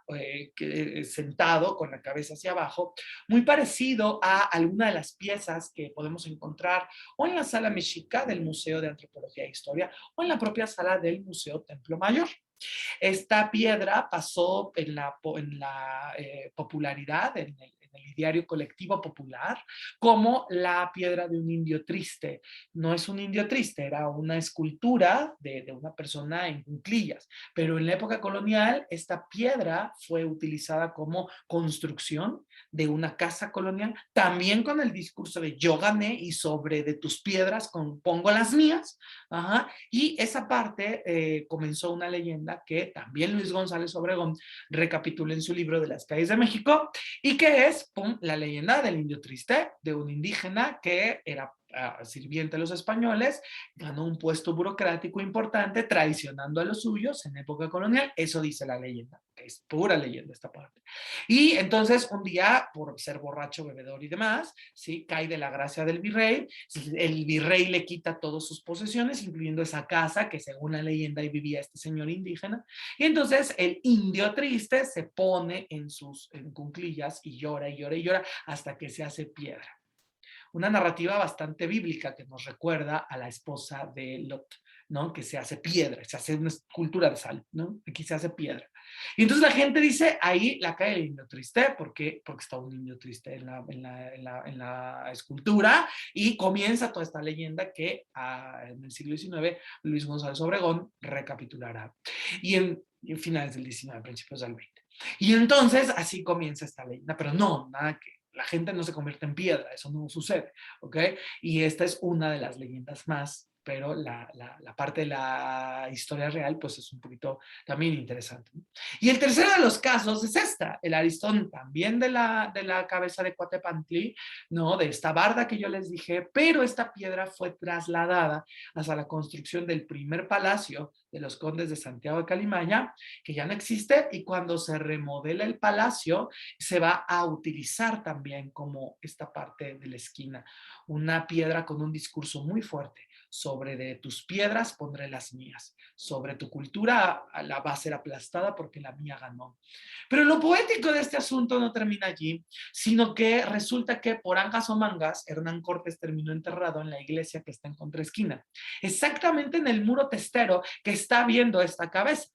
sentado con la cabeza hacia abajo, muy parecido a alguna de las piezas que podemos encontrar o en la sala mexica del Museo de Antropología e Historia o en la propia sala del Museo Templo Mayor. Esta piedra pasó en la popularidad, en el ideario colectivo popular, como la piedra de un indio triste. No es un indio triste, era una escultura de una persona en cuclillas, pero en la época colonial esta piedra fue utilizada como construcción de una casa colonial, también con el discurso de yo gané y sobre de tus piedras pongo las mías. Ajá. Y esa parte comenzó una leyenda que también Luis González Obregón recapitula en su libro de las calles de México y que es la leyenda del indio triste, de un indígena que era sirviente de los españoles, ganó un puesto burocrático importante traicionando a los suyos en época colonial. Eso dice la leyenda, que es pura leyenda esta parte. Y entonces un día, por ser borracho, bebedor y demás, ¿sí?, cae de la gracia del virrey. El virrey le quita todas sus posesiones, incluyendo esa casa que según la leyenda ahí vivía este señor indígena. Y entonces el indio triste se pone en cuclillas y llora y llora y llora hasta que se hace piedra. Una narrativa bastante bíblica que nos recuerda a la esposa de Lot, ¿no? Que se hace piedra, se hace una escultura de sal, ¿no? Aquí se hace piedra. Y entonces la gente dice, ahí la cae el indio triste, porque está un indio triste en la escultura, y comienza toda esta leyenda que en el siglo XIX Luis González Obregón recapitulará. Y en finales del XIX, principios del XX. Y entonces así comienza esta leyenda, pero no, nada que la gente no se convierte en piedra, eso no sucede, ¿ok? Y esta es una de las leyendas más, pero la parte de la historia real, pues es un poquito también interesante, ¿no? Y el tercero de los casos es esta, el aristón también de la cabeza de Coatepantli, ¿no? De esta barda que yo les dije, pero esta piedra fue trasladada hasta la construcción del primer palacio de los condes de Santiago de Calimaya, que ya no existe, y cuando se remodela el palacio, se va a utilizar también como esta parte de la esquina, una piedra con un discurso muy fuerte sobre de tus piedras pondré las mías, sobre tu cultura la va a ser aplastada porque la mía ganó. Pero lo poético de este asunto no termina allí, sino que resulta que por angas o mangas, Hernán Cortés terminó enterrado en la iglesia que está en contraesquina, exactamente en el muro testero que está viendo esta cabeza.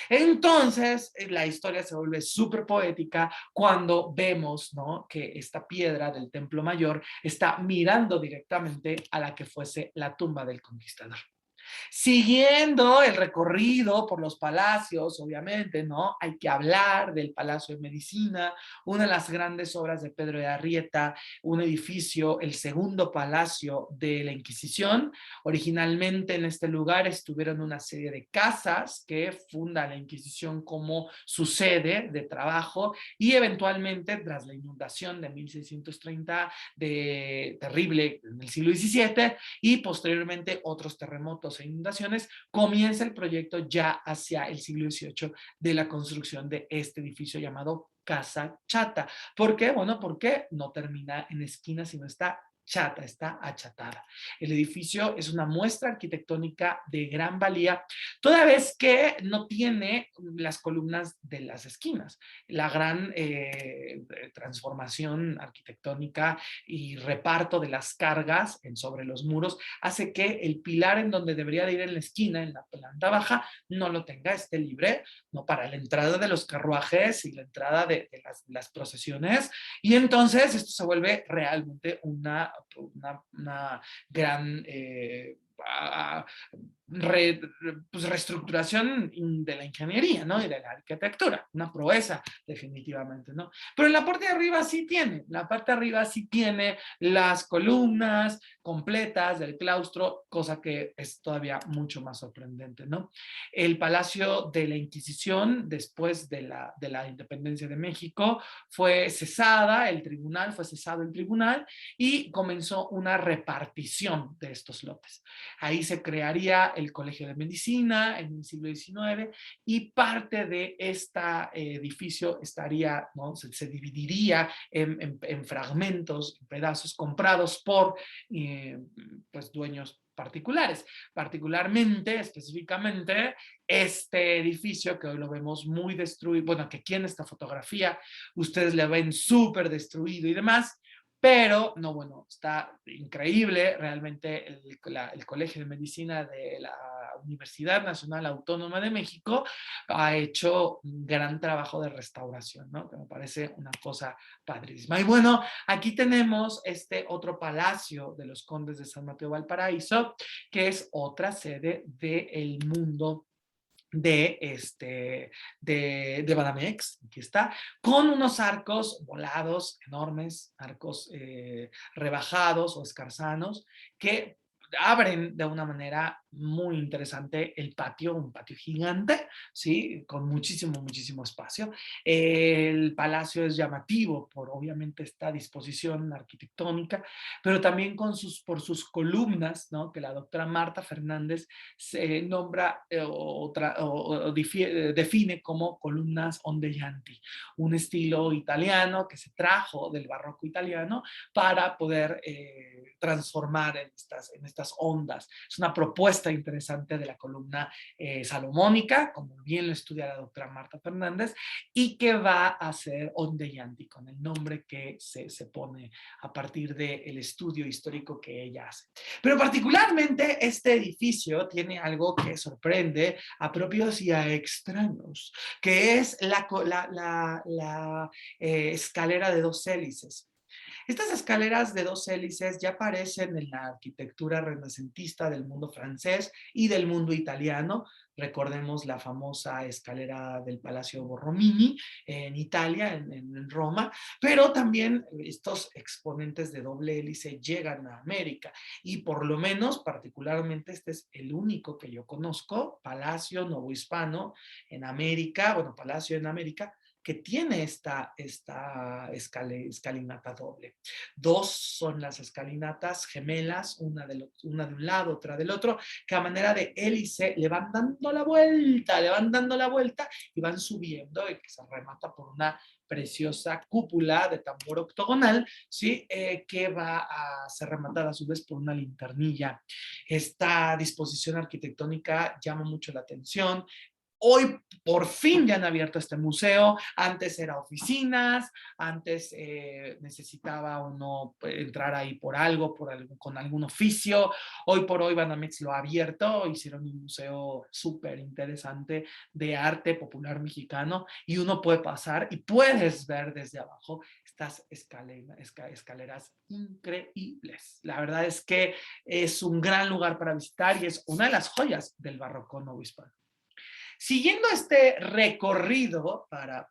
Entonces, la historia se vuelve súper poética cuando vemos, ¿no?, que esta piedra del Templo Mayor está mirando directamente a la que fuese la tumba del conquistador. Siguiendo el recorrido por los palacios, obviamente, ¿no? Hay que hablar del Palacio de Medicina, una de las grandes obras de Pedro de Arrieta, un edificio, el segundo palacio de la Inquisición. Originalmente en este lugar estuvieron una serie de casas que funda la Inquisición como su sede de trabajo y eventualmente tras la inundación de 1630 de terrible en el siglo XVII y posteriormente otros terremotos e inundaciones, comienza el proyecto ya hacia el siglo XVIII de la construcción de este edificio llamado Casa Chata. ¿Por qué? Bueno, porque no termina en esquina, sino está chata, está achatada. El edificio es una muestra arquitectónica de gran valía, toda vez que no tiene las columnas de las esquinas. La gran transformación arquitectónica y reparto de las cargas sobre los muros hace que el pilar en donde debería de ir en la esquina, en la planta baja, no lo tenga, esté libre, ¿no?, para la entrada de los carruajes y la entrada de las procesiones. Y entonces esto se vuelve realmente una gran re, pues reestructuración de la ingeniería, ¿no?, y de la arquitectura, una proeza definitivamente, ¿no? Pero en la parte de arriba sí tiene, la parte de arriba sí tiene las columnas completas del claustro, cosa que es todavía mucho más sorprendente, ¿no? El Palacio de la Inquisición, después de la independencia de México, fue cesada, fue cesado el tribunal y comenzó una repartición de estos lotes. Ahí se crearía el Colegio de Medicina en el siglo XIX y parte de este edificio estaría, ¿no?, se dividiría en fragmentos, en pedazos comprados por pues dueños particulares. Particularmente, específicamente, este edificio que hoy lo vemos muy destruido, bueno, que aquí en esta fotografía ustedes le ven súper destruido y demás, pero no, bueno, está increíble. Realmente el Colegio de Medicina de la Universidad Nacional Autónoma de México ha hecho un gran trabajo de restauración, ¿no?, que me parece una cosa padrísima. Y bueno, aquí tenemos este otro palacio de los condes de San Mateo Valparaíso, que es otra sede del mundo de Banamex, aquí está, con unos arcos volados enormes, arcos rebajados o escarzanos, que abren de una manera muy interesante el patio, un patio gigante, ¿sí?, con muchísimo, muchísimo espacio. El palacio es llamativo por obviamente esta disposición arquitectónica, pero también por sus columnas, ¿no?, que la doctora Marta Fernández se nombra define como columnas ondejanti, un estilo italiano que se trajo del barroco italiano para poder transformar en estas ondas. Es una propuesta interesante de la columna salomónica, como bien lo estudia la doctora Marta Fernández, y que va a ser ondejanti, con el nombre que se pone a partir del estudio histórico que ella hace. Pero particularmente este edificio tiene algo que sorprende a propios y a extraños, que es la escalera de dos hélices. Estas escaleras de dos hélices ya aparecen en la arquitectura renacentista del mundo francés y del mundo italiano. Recordemos la famosa escalera del Palacio Borromini en Italia, en Roma, pero también estos exponentes de doble hélice llegan a América y por lo menos, particularmente, este es el único que yo conozco, Palacio Novohispano en América, bueno, Palacio en América, que tiene esta escalinata doble. Dos son las escalinatas gemelas, una de un lado, otra del otro, que a manera de hélice le van dando la vuelta, le van dando la vuelta y van subiendo y que se remata por una preciosa cúpula de tambor octogonal, ¿sí? Que va a ser rematada a su vez por una linternilla. Esta disposición arquitectónica llama mucho la atención. Hoy por fin ya han abierto este museo. Antes era oficinas, antes necesitaba uno entrar ahí por algo, con algún oficio. Hoy por hoy Banamex lo ha abierto, hicieron un museo súper interesante de arte popular mexicano y uno puede pasar y puedes ver desde abajo estas escaleras increíbles. La verdad es que es un gran lugar para visitar y es una de las joyas del barroco novohispano. Siguiendo este recorrido para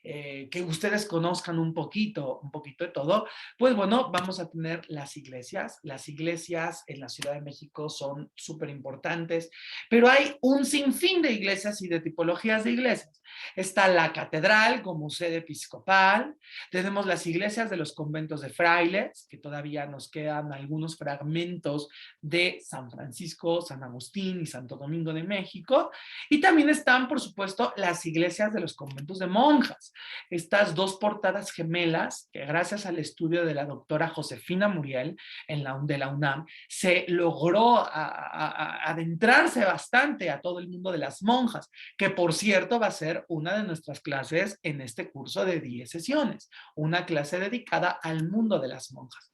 que ustedes conozcan un poquito de todo, pues bueno, vamos a tener las iglesias. Las iglesias en la Ciudad de México son súper importantes, pero hay un sinfín de iglesias y de tipologías de iglesias. Está la catedral como sede episcopal, tenemos las iglesias de los conventos de frailes, que todavía nos quedan algunos fragmentos de San Francisco, San Agustín y Santo Domingo de México. Y también están, por supuesto, las iglesias de los conventos de monjas. Estas dos portadas gemelas, que gracias al estudio de la doctora Josefina Muriel de la UNAM, se logró adentrarse bastante a todo el mundo de las monjas, que por cierto va a ser una de nuestras clases en este curso de 10 sesiones, una clase dedicada al mundo de las monjas.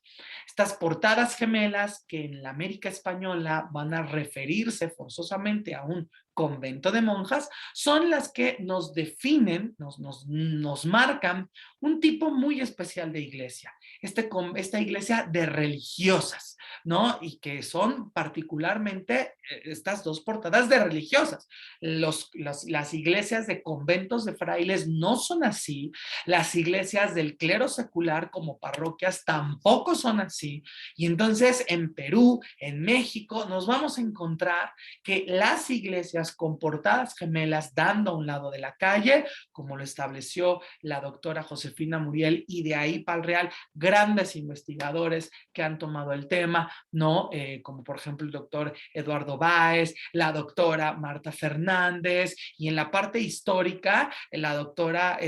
Estas portadas gemelas que en la América española van a referirse forzosamente a un convento de monjas, son las que nos definen, nos marcan un tipo muy especial de iglesia. Esta iglesia de religiosas, ¿no? Y que son particularmente estas dos portadas de religiosas. Las iglesias de conventos de frailes no son así, las iglesias del clero secular como parroquias tampoco son así, y entonces en Perú, en México, nos vamos a encontrar que las iglesias con portadas gemelas dando a un lado de la calle, como lo estableció la doctora Josefina Muriel, y de ahí para el Real, grandes investigadores que han tomado el tema, ¿no? Como por ejemplo el doctor Eduardo Báez, la doctora Marta Fernández, y en la parte histórica, la doctora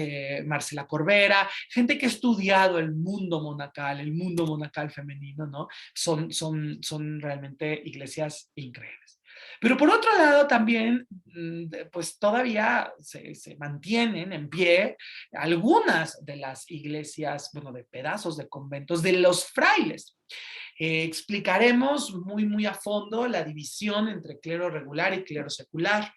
Marcela Corbera, gente que ha estudiado el mundo monacal femenino, ¿no? Son realmente iglesias increíbles. Pero por otro lado también, pues todavía se mantienen en pie algunas de las iglesias, bueno, de pedazos de conventos de los frailes. Explicaremos muy a fondo la división entre clero regular y clero secular.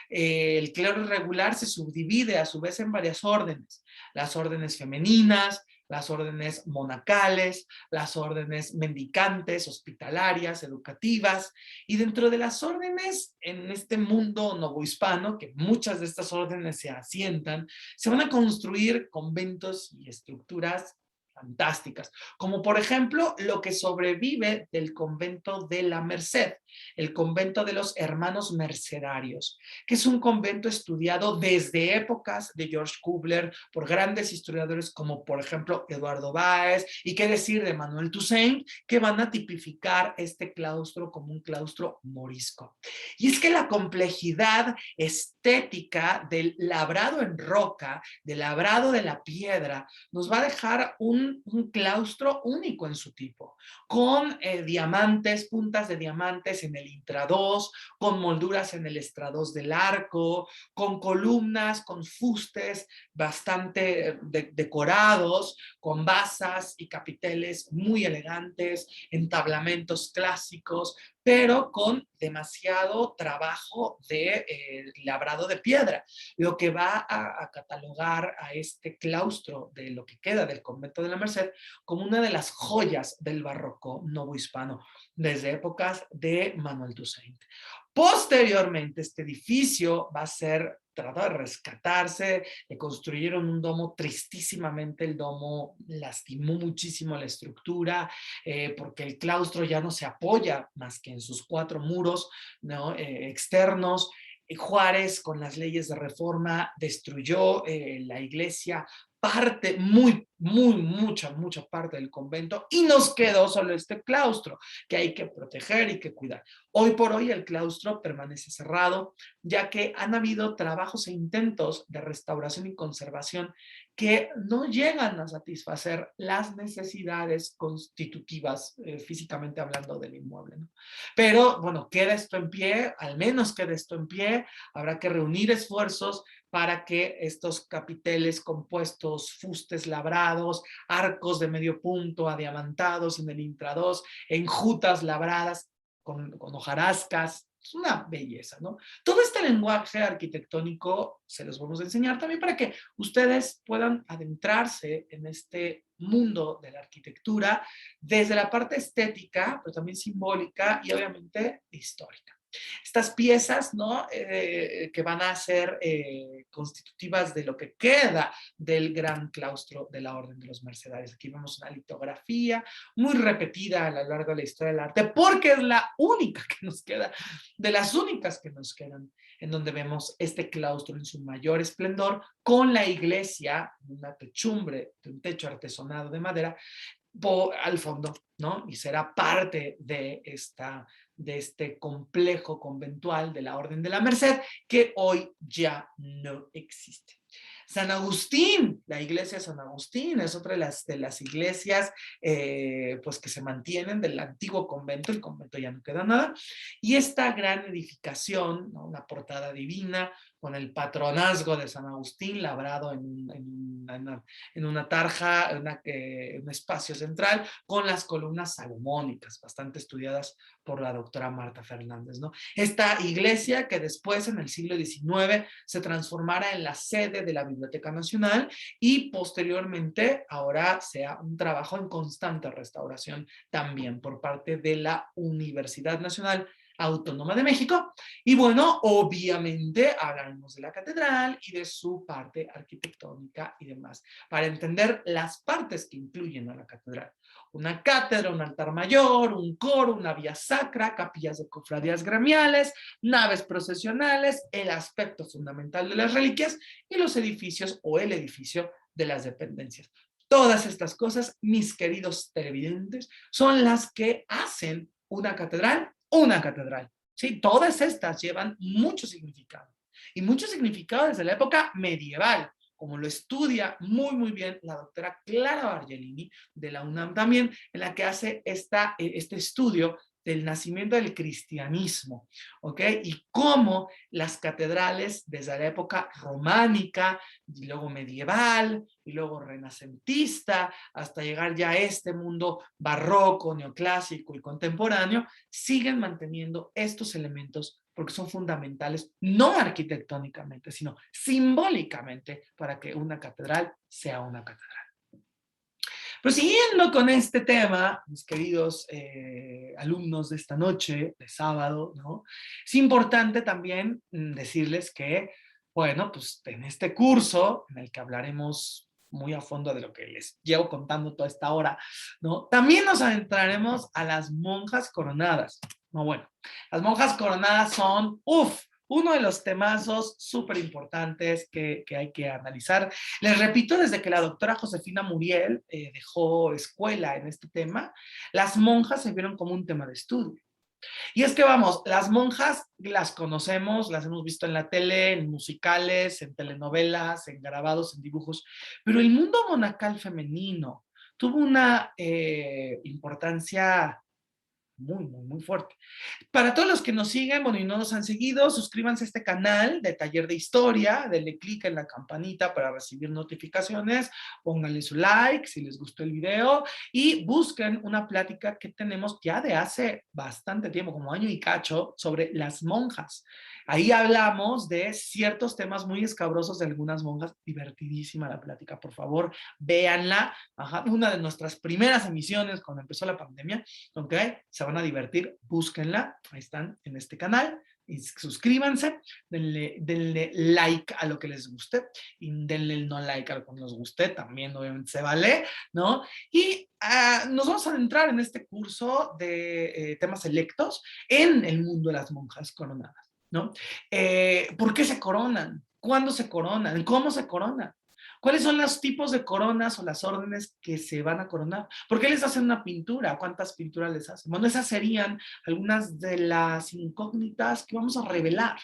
El clero regular se subdivide a su vez en varias órdenes: las órdenes femeninas, las órdenes monacales, las órdenes mendicantes, hospitalarias, educativas, y dentro de las órdenes en este mundo novohispano, que muchas de estas órdenes se asientan, se van a construir conventos y estructuras fantásticas, como por ejemplo lo que sobrevive del convento de la Merced, el convento de los hermanos mercedarios, que es un convento estudiado desde épocas de George Kubler por grandes historiadores como por ejemplo Eduardo Báez, y qué decir de Manuel Toussaint, que van a tipificar este claustro como un claustro morisco. Y es que la complejidad estética del labrado en roca, del labrado de la piedra, nos va a dejar un claustro único en su tipo, con diamantes, puntas de diamantes en el intradós, con molduras en el estradós del arco, con columnas, con fustes bastante decorados, con basas y capiteles muy elegantes, entablamentos clásicos, pero con demasiado trabajo de labrado de piedra, lo que va a catalogar a este claustro de lo que queda del convento de la Merced como una de las joyas del barroco novohispano, desde épocas de Manuel Toussaint. Posteriormente, este edificio va a ser tratado de rescatarse, le construyeron un domo tristísimamente, el domo lastimó muchísimo la estructura, porque el claustro ya no se apoya más que en sus cuatro muros, ¿no? Externos. Juárez con las leyes de reforma destruyó la iglesia, mucha parte del convento, y nos quedó solo este claustro que hay que proteger y que cuidar. Hoy por hoy el claustro permanece cerrado, ya que han habido trabajos e intentos de restauración y conservación que no llegan a satisfacer las necesidades constitutivas, físicamente hablando del inmueble, ¿no? Pero bueno, queda esto en pie, al menos queda esto en pie, habrá que reunir esfuerzos para que estos capiteles compuestos, fustes labrados, arcos de medio punto adiamantados en el intradós, enjutas labradas con hojarascas, es una belleza, ¿no? Todo este lenguaje arquitectónico se los vamos a enseñar también para que ustedes puedan adentrarse en este mundo de la arquitectura desde la parte estética, pero también simbólica y obviamente histórica. Estas piezas, ¿no? Que van a ser constitutivas de lo que queda del gran claustro de la Orden de los Mercedarios. Aquí vemos una litografía muy repetida a lo largo de la historia del arte, porque es la única que nos queda, de las únicas que nos quedan, en donde vemos este claustro en su mayor esplendor, con la iglesia, una techumbre de un techo artesonado de madera, al fondo, ¿no? Y será parte de este complejo conventual de la Orden de la Merced, que hoy ya no existe. San Agustín, la iglesia de San Agustín, es otra de las iglesias pues que se mantienen del antiguo convento, el convento ya no queda nada, y esta gran edificación, ¿no? Una portada divina, con el patronazgo de San Agustín labrado en una tarja, un espacio central, con las columnas salomónicas, bastante estudiadas por la doctora Marta Fernández, ¿no? Esta iglesia que después en el siglo XIX se transformara en la sede de la Biblioteca Nacional y posteriormente ahora sea un trabajo en constante restauración también por parte de la Universidad Nacional Autónoma de México. Y bueno, obviamente hablamos de la catedral y de su parte arquitectónica y demás, para entender las partes que incluyen a la catedral. Una cátedra, un altar mayor, un coro, una vía sacra, capillas de cofradías gremiales, naves procesionales, el aspecto fundamental de las reliquias y los edificios o el edificio de las dependencias. Todas estas cosas, mis queridos televidentes, son las que hacen una catedral, ¿sí? Todas estas llevan mucho significado, y mucho significado desde la época medieval, como lo estudia muy bien la doctora Clara Bargelini de la UNAM también, en la que hace este estudio del nacimiento del cristianismo, ¿ok? Y cómo las catedrales desde la época románica, y luego medieval, y luego renacentista, hasta llegar ya a este mundo barroco, neoclásico y contemporáneo, siguen manteniendo estos elementos porque son fundamentales, no arquitectónicamente, sino simbólicamente, para que una catedral sea una catedral. Prosiguiendo con este tema, mis queridos alumnos de esta noche, de sábado, ¿no? Es importante también decirles que, bueno, pues en este curso, en el que hablaremos muy a fondo de lo que les llevo contando toda esta hora, ¿no? También nos adentraremos a las monjas coronadas. No, bueno, las monjas coronadas son, uno de los temazos súper importantes que hay que analizar. Les repito, desde que la doctora Josefina Muriel dejó escuela en este tema, las monjas se vieron como un tema de estudio. Y es que vamos, las monjas las conocemos, las hemos visto en la tele, en musicales, en telenovelas, en grabados, en dibujos, pero el mundo monacal femenino tuvo una importancia muy fuerte. Para todos los que nos siguen, bueno, y no nos han seguido, suscríbanse a este canal de Taller de Historia, denle clic en la campanita para recibir notificaciones, pónganle su like si les gustó el video y busquen una plática que tenemos ya de hace bastante tiempo, como año y cacho, sobre las monjas. Ahí hablamos de ciertos temas muy escabrosos de algunas monjas, divertidísima la plática, por favor, véanla. Ajá, una de nuestras primeras emisiones cuando empezó la pandemia, ¿ok? Se van a divertir, búsquenla, ahí están en este canal, y suscríbanse, denle like a lo que les guste, y denle el no like a lo que nos guste, también obviamente se vale, ¿no? Y nos vamos a adentrar en este curso de temas selectos en el mundo de las monjas coronadas. ¿no? ¿Por qué se coronan? ¿Cuándo se coronan? ¿Cómo se coronan? ¿Cuáles son los tipos de coronas o las órdenes que se van a coronar? ¿Por qué les hacen una pintura? ¿Cuántas pinturas les hacen? Bueno, esas serían algunas de las incógnitas que vamos a revelar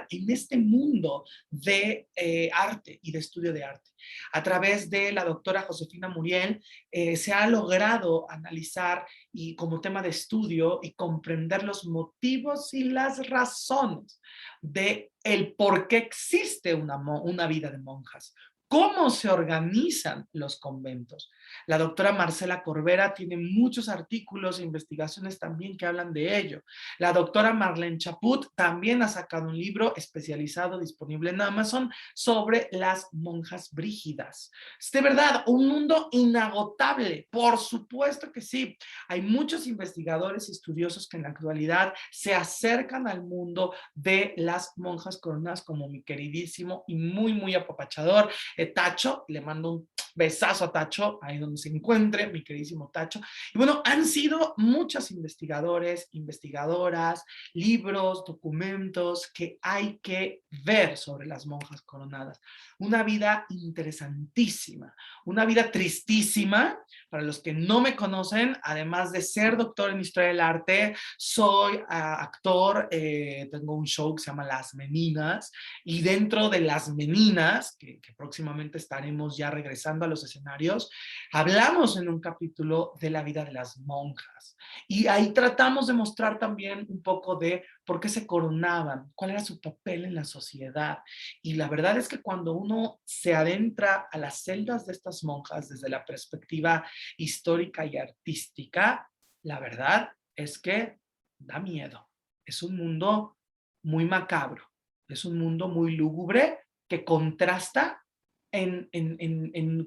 en este mundo de arte y de estudio de arte. A través de la doctora Josefina Muriel se ha logrado analizar y como tema de estudio y comprender los motivos y las razones de el por qué existe una vida de monjas, cómo se organizan los conventos. La doctora Marcela Corbera tiene muchos artículos e investigaciones también que hablan de ello. La doctora Marlene Chaput también ha sacado un libro especializado disponible en Amazon sobre las monjas brígidas. Es de verdad un mundo inagotable, por supuesto que sí. Hay muchos investigadores y estudiosos que en la actualidad se acercan al mundo de las monjas coronadas, como mi queridísimo y muy, muy apapachador Tacho. Le mando un besazo a Tacho, ahí donde se encuentre, mi queridísimo Tacho. Y bueno, han sido muchos investigadores, investigadoras, libros, documentos que hay que ver sobre las monjas coronadas. Una vida interesantísima, una vida tristísima. Para los que no me conocen, además de ser doctor en Historia del Arte, soy actor, tengo un show que se llama Las Meninas, y dentro de Las Meninas, que próximamente estaremos ya regresando a los escenarios, hablamos en un capítulo de la vida de las monjas. Y ahí tratamos de mostrar también un poco de por qué se coronaban, cuál era su papel en la sociedad. Y la verdad es que cuando uno se adentra a las celdas de estas monjas desde la perspectiva histórica y artística, la verdad es que da miedo. Es un mundo muy macabro, es un mundo muy lúgubre que contrasta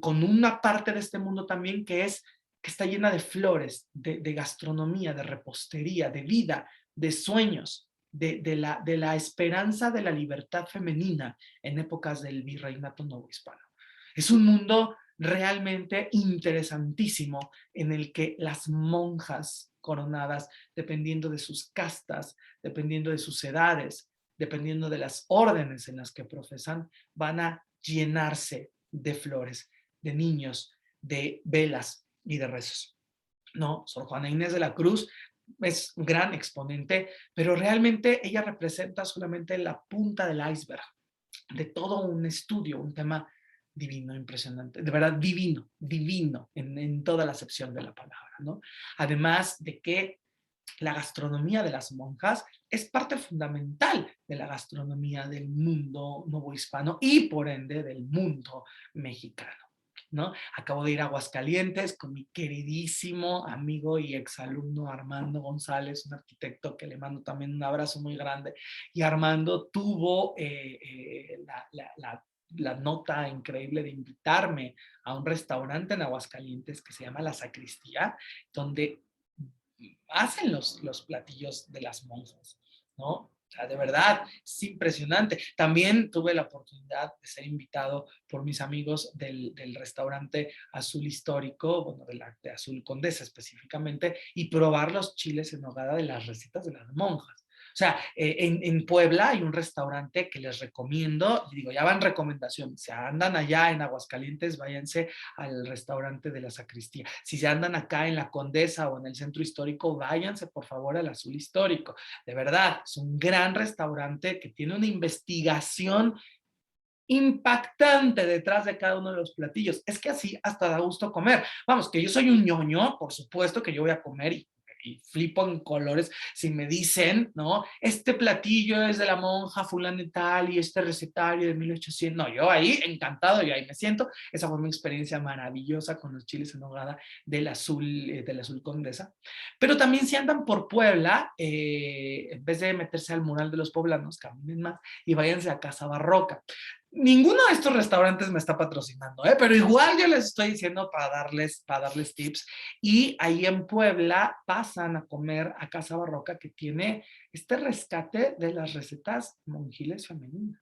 con una parte de este mundo también que está llena de flores, de gastronomía, de repostería, de vida, de sueños, de la esperanza de la libertad femenina en épocas del virreinato novohispano. Es un mundo realmente interesantísimo en el que las monjas coronadas, dependiendo de sus castas, dependiendo de sus edades, dependiendo de las órdenes en las que profesan, van a llenarse de flores, de niños, de velas y de rezos. No, Sor Juana Inés de la Cruz es un gran exponente, pero realmente ella representa solamente la punta del iceberg de todo un estudio, un tema divino, impresionante, de verdad divino, divino en toda la acepción de la palabra, ¿no? Además de que la gastronomía de las monjas es parte fundamental de la gastronomía del mundo novohispano y por ende del mundo mexicano, ¿no? Acabo de ir a Aguascalientes con mi queridísimo amigo y exalumno Armando González, un arquitecto que le mando también un abrazo muy grande. Y Armando tuvo la nota increíble de invitarme a un restaurante en Aguascalientes que se llama La Sacristía, donde hacen los platillos de las monjas, ¿no? O sea, de verdad, es impresionante. También tuve la oportunidad de ser invitado por mis amigos del restaurante Azul Histórico, bueno, de Azul Condesa específicamente, y probar los chiles en nogada de las recetas de las monjas. O sea, en Puebla hay un restaurante que les recomiendo, y digo, ya van recomendaciones, si andan allá en Aguascalientes, váyanse al restaurante de La Sacristía. Si se andan acá en la Condesa o en el centro histórico, váyanse por favor al Azul Histórico. De verdad, es un gran restaurante que tiene una investigación impactante detrás de cada uno de los platillos. Es que así hasta da gusto comer. Vamos, que yo soy un ñoño, por supuesto que yo voy a comer y flipo en colores si me dicen, ¿no? Este platillo es de la monja fulana y tal y este recetario de 1800. No, yo ahí encantado, yo ahí me siento. Esa fue mi experiencia maravillosa con los chiles en nogada del Azul Condesa. Pero también si andan por Puebla, en vez de meterse al mural de los poblanos, caminen más y váyanse a Casa Barroca. Ninguno de estos restaurantes me está patrocinando, pero igual yo les estoy diciendo para darles tips. Y ahí en Puebla pasan a comer a Casa Barroca, que tiene este rescate de las recetas monjiles femeninas.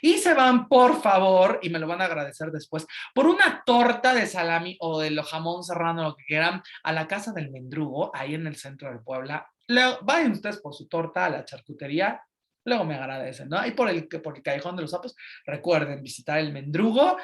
Y se van, por favor, y me lo van a agradecer después, por una torta de salami o de lo jamón serrano, lo que quieran, a la Casa del Mendrugo, ahí en el centro de Puebla. Vayan ustedes por su torta a la charcutería luego me agradecen, ¿no? Y por el Callejón de los Sapos, recuerden visitar el Mendrugo,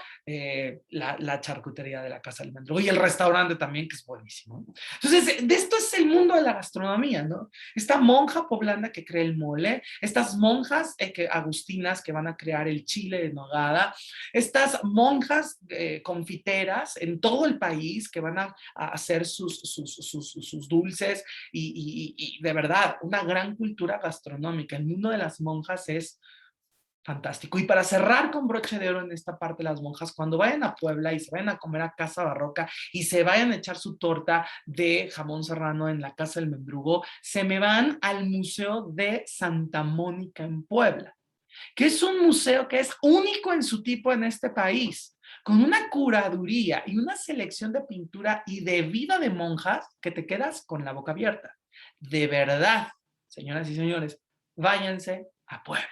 la charcutería de la Casa del Mendrugo y el restaurante también, que es buenísimo, ¿no? Entonces, de esto es el mundo de la gastronomía, ¿no? Esta monja poblana que crea el mole, estas monjas agustinas que van a crear el chile de nogada, estas monjas confiteras en todo el país que van a hacer sus dulces y de verdad, una gran cultura gastronómica. El mundo de las monjas es fantástico. Y para cerrar con broche de oro en esta parte de las monjas, cuando vayan a Puebla y se vayan a comer a Casa Barroca y se vayan a echar su torta de jamón serrano en la Casa del Mendrugo, se me van al Museo de Santa Mónica en Puebla, que es un museo que es único en su tipo en este país, con una curaduría y una selección de pintura y de vida de monjas que te quedas con la boca abierta. De verdad, señoras y señores, váyanse a Puebla.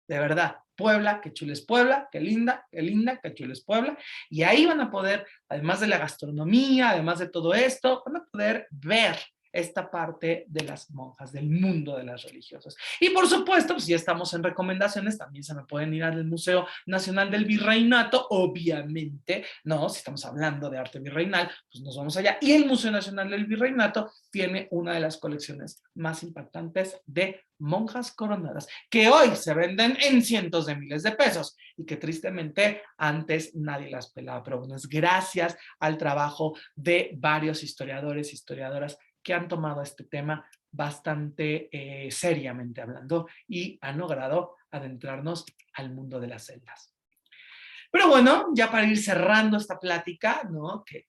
De verdad, Puebla, qué chula es Puebla, qué linda, qué chula es Puebla. Y ahí van a poder, además de la gastronomía, además de todo esto, van a poder ver esta parte de las monjas, del mundo de las religiosas. Y por supuesto, pues ya estamos en recomendaciones, también se me pueden ir al Museo Nacional del Virreinato, obviamente, ¿no? Si estamos hablando de arte virreinal, pues nos vamos allá. Y el Museo Nacional del Virreinato tiene una de las colecciones más impactantes de monjas coronadas, que hoy se venden en cientos de miles de pesos y que tristemente antes nadie las pelaba, pero bueno, es gracias al trabajo de varios historiadores, historiadoras que han tomado este tema bastante seriamente hablando y han logrado adentrarnos al mundo de las celdas. Pero bueno, ya para ir cerrando esta plática, ¿no? Que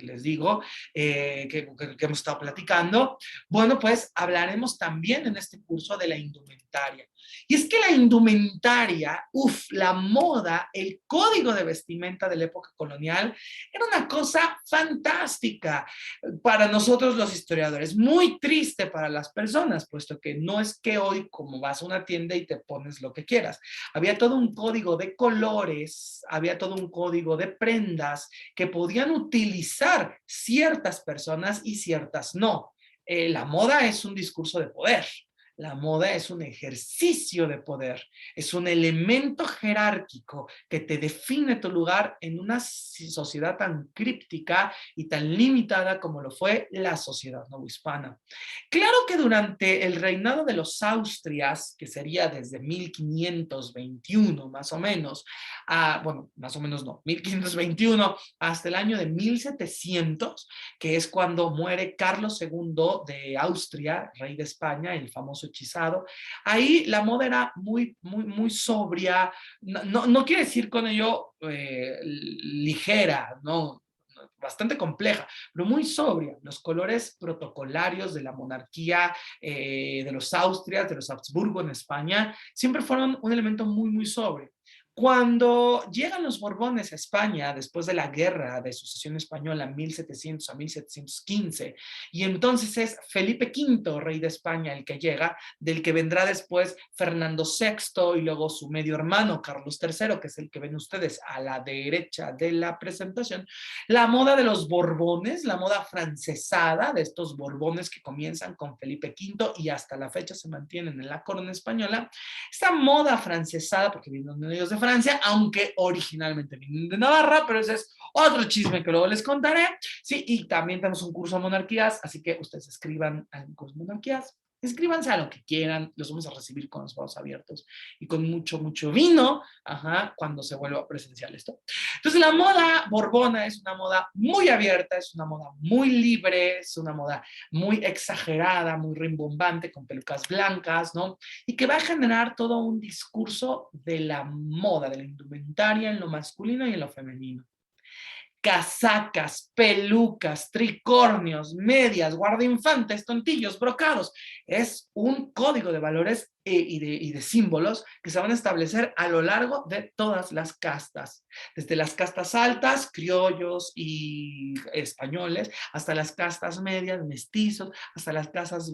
les digo, que hemos estado platicando, bueno, pues hablaremos también en este curso de la indumentaria. Y es que la indumentaria, la moda, el código de vestimenta de la época colonial, era una cosa fantástica para nosotros los historiadores, muy triste para las personas, puesto que no es que hoy como vas a una tienda y te pones lo que quieras. Había todo un código de colores, había todo un código de prendas que podían utilizar ciertas personas y ciertas no. La moda es un discurso de poder. La moda es un ejercicio de poder, es un elemento jerárquico que te define tu lugar en una sociedad tan críptica y tan limitada como lo fue la sociedad novohispana. Claro que durante el reinado de los Austrias, que sería desde 1521 más o menos, bueno, más o menos no, 1521 hasta el año de 1700, que es cuando muere Carlos II de Austria, rey de España, el famoso hechizado. Ahí la moda era muy, muy, muy sobria, no quiere decir con ello ligera, no, bastante compleja, pero muy sobria. Los colores protocolarios de la monarquía de los Austrias, de los Habsburgo en España, siempre fueron un elemento muy, muy sobrio. Cuando llegan los Borbones a España después de la guerra de sucesión española 1700 a 1715, y entonces es Felipe V, rey de España, el que llega, del que vendrá después Fernando VI y luego su medio hermano Carlos III, que es el que ven ustedes a la derecha de la presentación. La moda de los Borbones, la moda francesada de estos Borbones que comienzan con Felipe V y hasta la fecha se mantienen en la corona española. Esta moda francesada, porque vienen de ellos de Francia, aunque originalmente vienen de Navarra, pero ese es otro chisme que luego les contaré. Sí, y también tenemos un curso de monarquías, así que ustedes escriban al curso de monarquías. Escríbanse a lo que quieran, los vamos a recibir con los brazos abiertos y con mucho, mucho vino, cuando se vuelva presencial esto. Entonces la moda borbona es una moda muy abierta, es una moda muy libre, es una moda muy exagerada, muy rimbombante, con pelucas blancas, ¿no? Y que va a generar todo un discurso de la moda, de la indumentaria en lo masculino y en lo femenino. Casacas, pelucas, tricornios, medias, guardainfantes, tontillos, brocados. Es un código de valores y de símbolos que se van a establecer a lo largo de todas las castas. Desde las castas altas, criollos y españoles, hasta las castas medias, mestizos, hasta las castas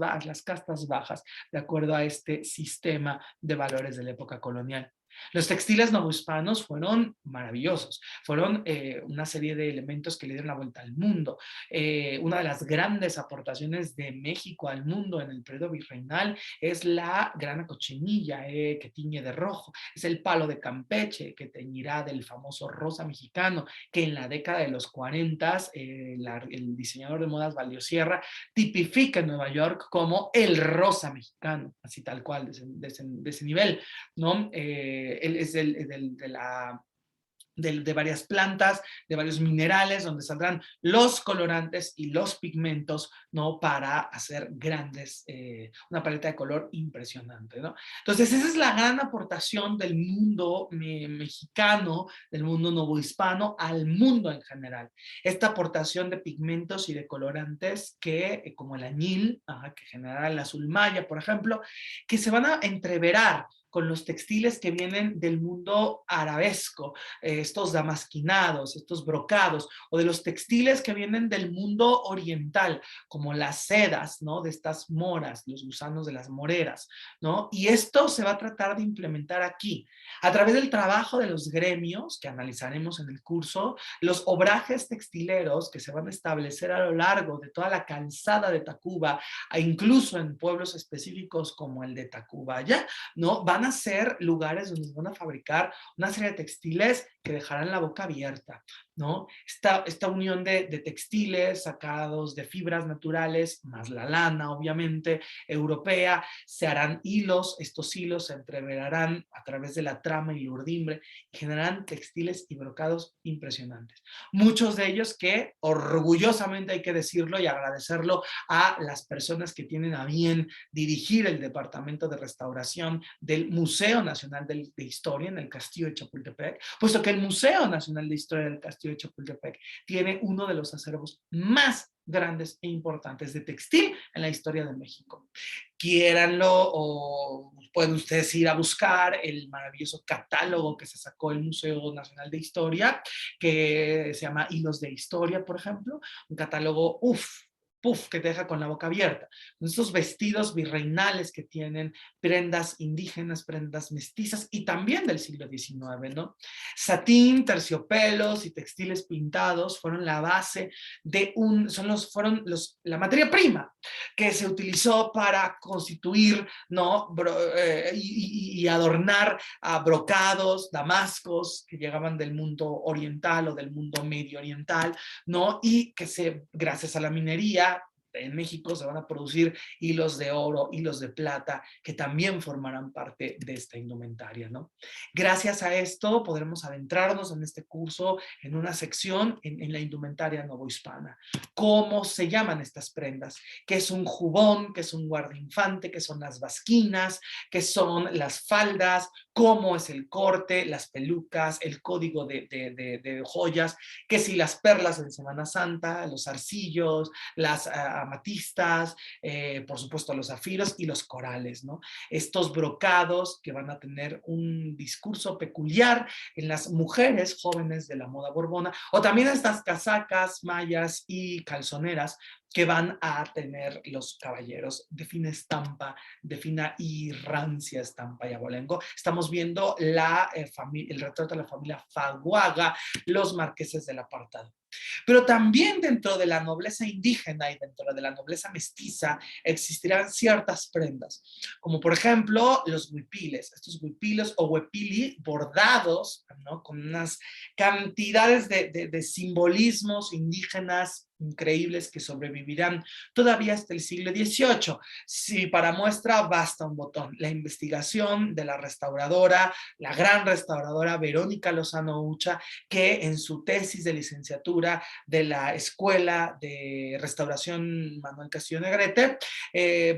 bajas, de acuerdo a este sistema de valores de la época colonial. Los textiles novohispanos fueron maravillosos, fueron una serie de elementos que le dieron la vuelta al mundo. Una de las grandes aportaciones de México al mundo en el periodo virreinal es la grana cochinilla que tiñe de rojo, es el palo de Campeche que teñirá del famoso rosa mexicano, que en la década de los 40 el diseñador de modas Valdosierra tipifica en Nueva York como el rosa mexicano, así tal cual, de ese nivel, ¿no? Él es de varias plantas, de varios minerales, donde saldrán los colorantes y los pigmentos, ¿no? Para hacer grandes, una paleta de color impresionante, ¿no? Entonces, esa es la gran aportación del mundo mexicano, del mundo novohispano, al mundo en general. Esta aportación de pigmentos y de colorantes que, como el añil, que generará el azul maya, por ejemplo, que se van a entreverar con los textiles que vienen del mundo arabesco, estos damasquinados, estos brocados, o de los textiles que vienen del mundo oriental, como las sedas, ¿no? De estas moras, los gusanos de las moreras, ¿no? Y esto se va a tratar de implementar aquí, a través del trabajo de los gremios, que analizaremos en el curso, los obrajes textileros que se van a establecer a lo largo de toda la calzada de Tacuba, e incluso en pueblos específicos como el de Tacubaya, ¿no? Van a ser lugares donde se van a fabricar una serie de textiles que dejarán la boca abierta, ¿no? Esta unión de textiles sacados de fibras naturales, más la lana, obviamente, europea, se harán hilos, estos hilos se entreverarán a través de la trama y el urdimbre y generarán textiles y brocados impresionantes. Muchos de ellos que orgullosamente hay que decirlo y agradecerlo a las personas que tienen a bien dirigir el departamento de restauración del Museo Nacional de Historia en el Castillo de Chapultepec, puesto que el Museo Nacional de Historia del Castillo de Chapultepec tiene uno de los acervos más grandes e importantes de textil en la historia de México. Quiéranlo o pueden ustedes ir a buscar el maravilloso catálogo que se sacó el Museo Nacional de Historia, que se llama Hilos de Historia, por ejemplo, un catálogo, que te deja con la boca abierta. Estos vestidos virreinales que tienen prendas indígenas, prendas mestizas y también del siglo XIX, ¿no? Satín, terciopelos y textiles pintados fueron la base de la materia prima que se utilizó para constituir, ¿no? Y adornar a brocados, damascos que llegaban del mundo oriental o del mundo medio oriental, ¿no? Y que gracias a la minería, en México se van a producir hilos de oro, hilos de plata, que también formarán parte de esta indumentaria, ¿no? Gracias a esto podremos adentrarnos en este curso en una sección en la indumentaria novohispana. ¿Cómo se llaman estas prendas? ¿Qué es un jubón? ¿Qué es un guardainfante? ¿Qué son las basquinas? ¿Qué son las faldas? ¿Cómo es el corte? Las pelucas, el código de joyas, que si las perlas en Semana Santa, los arcillos, las amatistas, por supuesto los zafiros y los corales, ¿no? Estos brocados que van a tener un discurso peculiar en las mujeres jóvenes de la moda borbona, o también estas casacas, mallas y calzoneras que van a tener los caballeros de fina estampa, de fina y rancia estampa y abolengo. Estamos viendo el retrato de la familia Faguaga, los marqueses del Apartado. Pero también dentro de la nobleza indígena y dentro de la nobleza mestiza existirán ciertas prendas, como por ejemplo los huipiles, estos huipiles o huepili bordados, ¿no? Con unas cantidades de simbolismos indígenas increíbles que sobrevivirán todavía hasta el siglo XVIII. Si para muestra basta un botón, la investigación de la restauradora, la gran restauradora Verónica Lozano Ucha, que en su tesis de licenciatura de la Escuela de Restauración Manuel Castillo Negrete,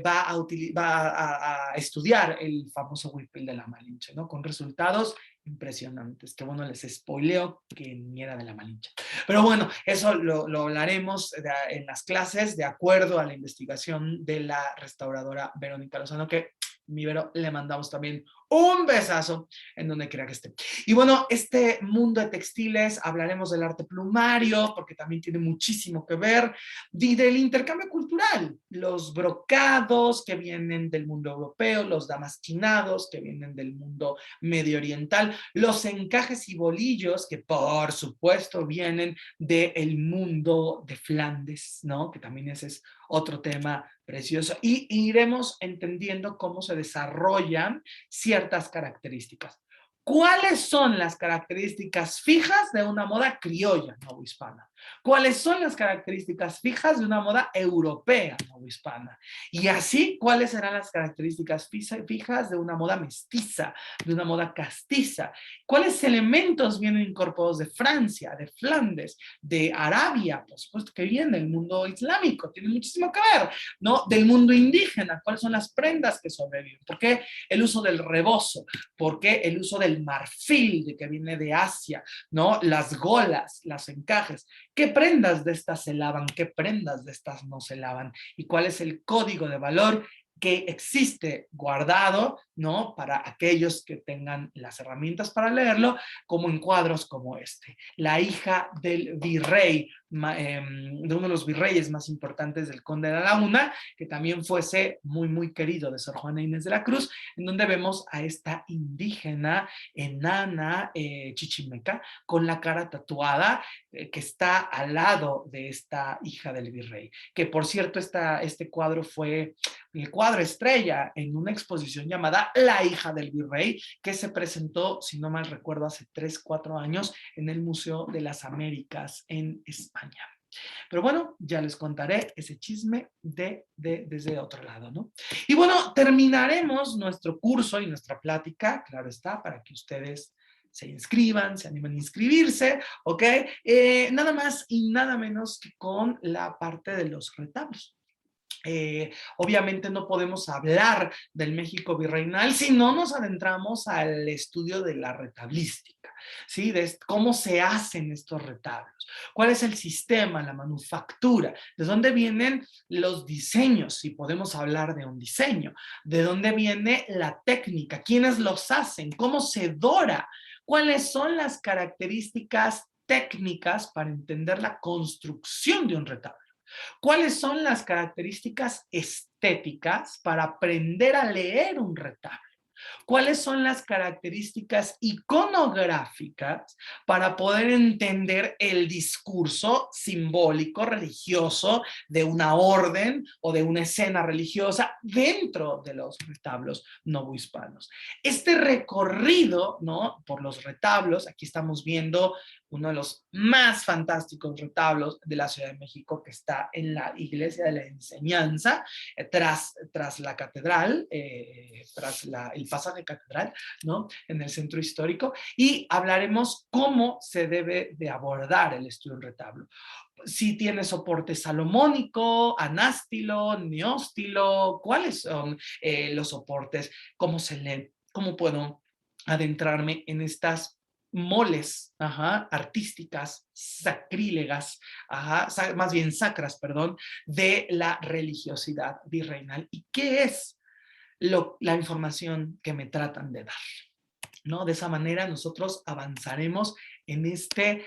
va a estudiar el famoso huipil de la Malinche, ¿no? Con resultados impresionantes, que bueno, les spoileo que ni era de la Malinche. Pero bueno, eso lo hablaremos en las clases de acuerdo a la investigación de la restauradora Verónica Lozano, que mi Vero, le mandamos también un besazo en donde quiera que esté. Y bueno, este mundo de textiles, hablaremos del arte plumario, porque también tiene muchísimo que ver, y del intercambio cultural, los brocados que vienen del mundo europeo, los damaskinados que vienen del mundo medio oriental, los encajes y bolillos que por supuesto vienen del mundo de Flandes, ¿no? Que también ese es otro tema precioso. Y iremos entendiendo cómo se desarrollan ciertas características. ¿Cuáles son las características fijas de una moda criolla novohispana? ¿Cuáles son las características fijas de una moda europea novohispana? Y así, ¿cuáles serán las características fijas de una moda mestiza, de una moda castiza? ¿Cuáles elementos vienen incorporados de Francia, de Flandes, de Arabia, por supuesto que vienen del mundo islámico, tiene muchísimo que ver, ¿no? Del mundo indígena, ¿cuáles son las prendas que sobreviven? ¿Por qué el uso del rebozo? ¿Por qué el uso del marfil, de que viene de Asia, ¿no? Las golas, los encajes. ¿Qué prendas de estas se lavan? ¿Qué prendas de estas no se lavan? ¿Y cuál es el código de valor que existe guardado, ¿no? Para aquellos que tengan las herramientas para leerlo, como en cuadros como este? La hija del virrey, de uno de los virreyes más importantes del Conde de la Laguna, que también fuese muy, muy querido de Sor Juana Inés de la Cruz, en donde vemos a esta indígena enana chichimeca con la cara tatuada, que está al lado de esta hija del virrey, que por cierto este cuadro fue el cuadro estrella en una exposición llamada La hija del virrey, que se presentó, si no mal recuerdo, hace 3, 4 años en el Museo de las Américas en España. Pero bueno, ya les contaré ese chisme desde otro lado, ¿no? Y bueno, terminaremos nuestro curso y nuestra plática, claro está, para que ustedes se inscriban, se animen a inscribirse, ¿ok? Nada más y nada menos que con la parte de los retablos. Obviamente no podemos hablar del México virreinal si no nos adentramos al estudio de la retablística, ¿sí? De cómo se hacen estos retablos, cuál es el sistema, la manufactura, de dónde vienen los diseños, si podemos hablar de un diseño, de dónde viene la técnica, quiénes los hacen, cómo se dora, cuáles son las características técnicas para entender la construcción de un retablo. ¿Cuáles son las características estéticas para aprender a leer un retablo? ¿Cuáles son las características iconográficas para poder entender el discurso simbólico religioso de una orden o de una escena religiosa dentro de los retablos novohispanos? Este recorrido, ¿no?, por los retablos, aquí estamos viendo uno de los más fantásticos retablos de la Ciudad de México, que está en la Iglesia de la Enseñanza, tras la catedral, el pasaje catedral, ¿no?, en el centro histórico, y hablaremos cómo se debe de abordar el estudio en retablo. Si tiene soporte salomónico, anástilo, neóstilo, cuáles son los soportes, cómo se leen, cómo puedo adentrarme en estas moles, artísticas, sacrílegas, más bien sacras, perdón, de la religiosidad virreinal. ¿Y qué es la información que me tratan de dar? ¿No? De esa manera nosotros avanzaremos en este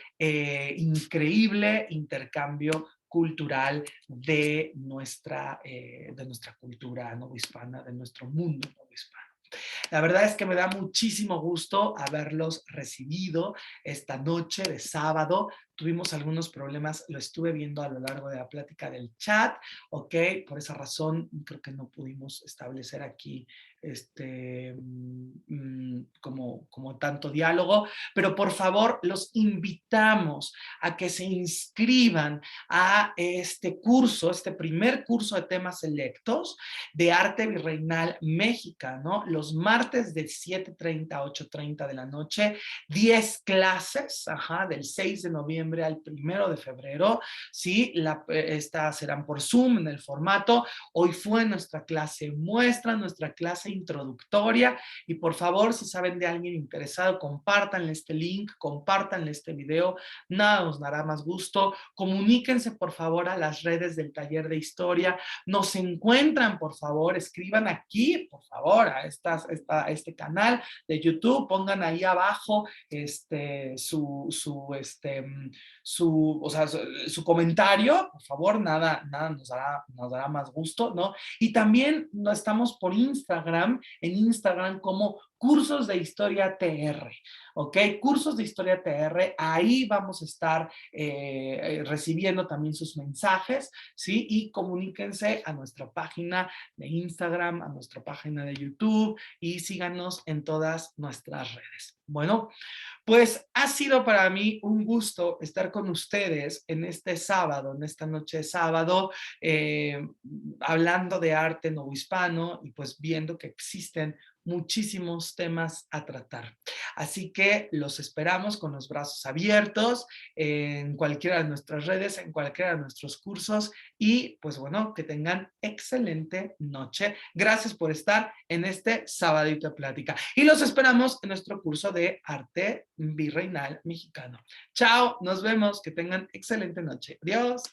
increíble intercambio cultural de nuestra cultura novohispana, de nuestro mundo novohispano. La verdad es que me da muchísimo gusto haberlos recibido esta noche de sábado. Tuvimos algunos problemas, lo estuve viendo a lo largo de la plática del chat, ¿ok? Por esa razón creo que no pudimos establecer aquí como tanto diálogo, pero por favor los invitamos a que se inscriban a este curso, este primer curso de temas selectos de arte virreinal mexicano, los martes de 7:30 a 8:30 de la noche, 10 clases, del 6 de noviembre noviembre al 1 de febrero, ¿sí? Estas serán por Zoom en el formato. Hoy fue nuestra clase muestra, nuestra clase introductoria, y por favor, si saben de alguien interesado, compártanle este link, compártanle este video, nada nos dará más gusto. Comuníquense por favor a las redes del taller de historia, nos encuentran por favor, escriban aquí por favor a este canal de YouTube, pongan ahí abajo su comentario, por favor, nada nos dará más gusto, ¿no? Y también no estamos por Instagram, en Instagram como Cursos de Historia TR, ¿ok? Cursos de Historia TR, ahí vamos a estar recibiendo también sus mensajes, ¿sí? Y comuníquense a nuestra página de Instagram, a nuestra página de YouTube y síganos en todas nuestras redes. Bueno, pues ha sido para mí un gusto estar con ustedes en este sábado, en esta noche de sábado, hablando de arte novohispano y pues viendo que existen muchísimos temas a tratar. Así que los esperamos con los brazos abiertos en cualquiera de nuestras redes, en cualquiera de nuestros cursos y pues bueno, que tengan excelente noche. Gracias por estar en este sabadito de plática y los esperamos en nuestro curso de arte virreinal mexicano. Chao, nos vemos, que tengan excelente noche. Adiós.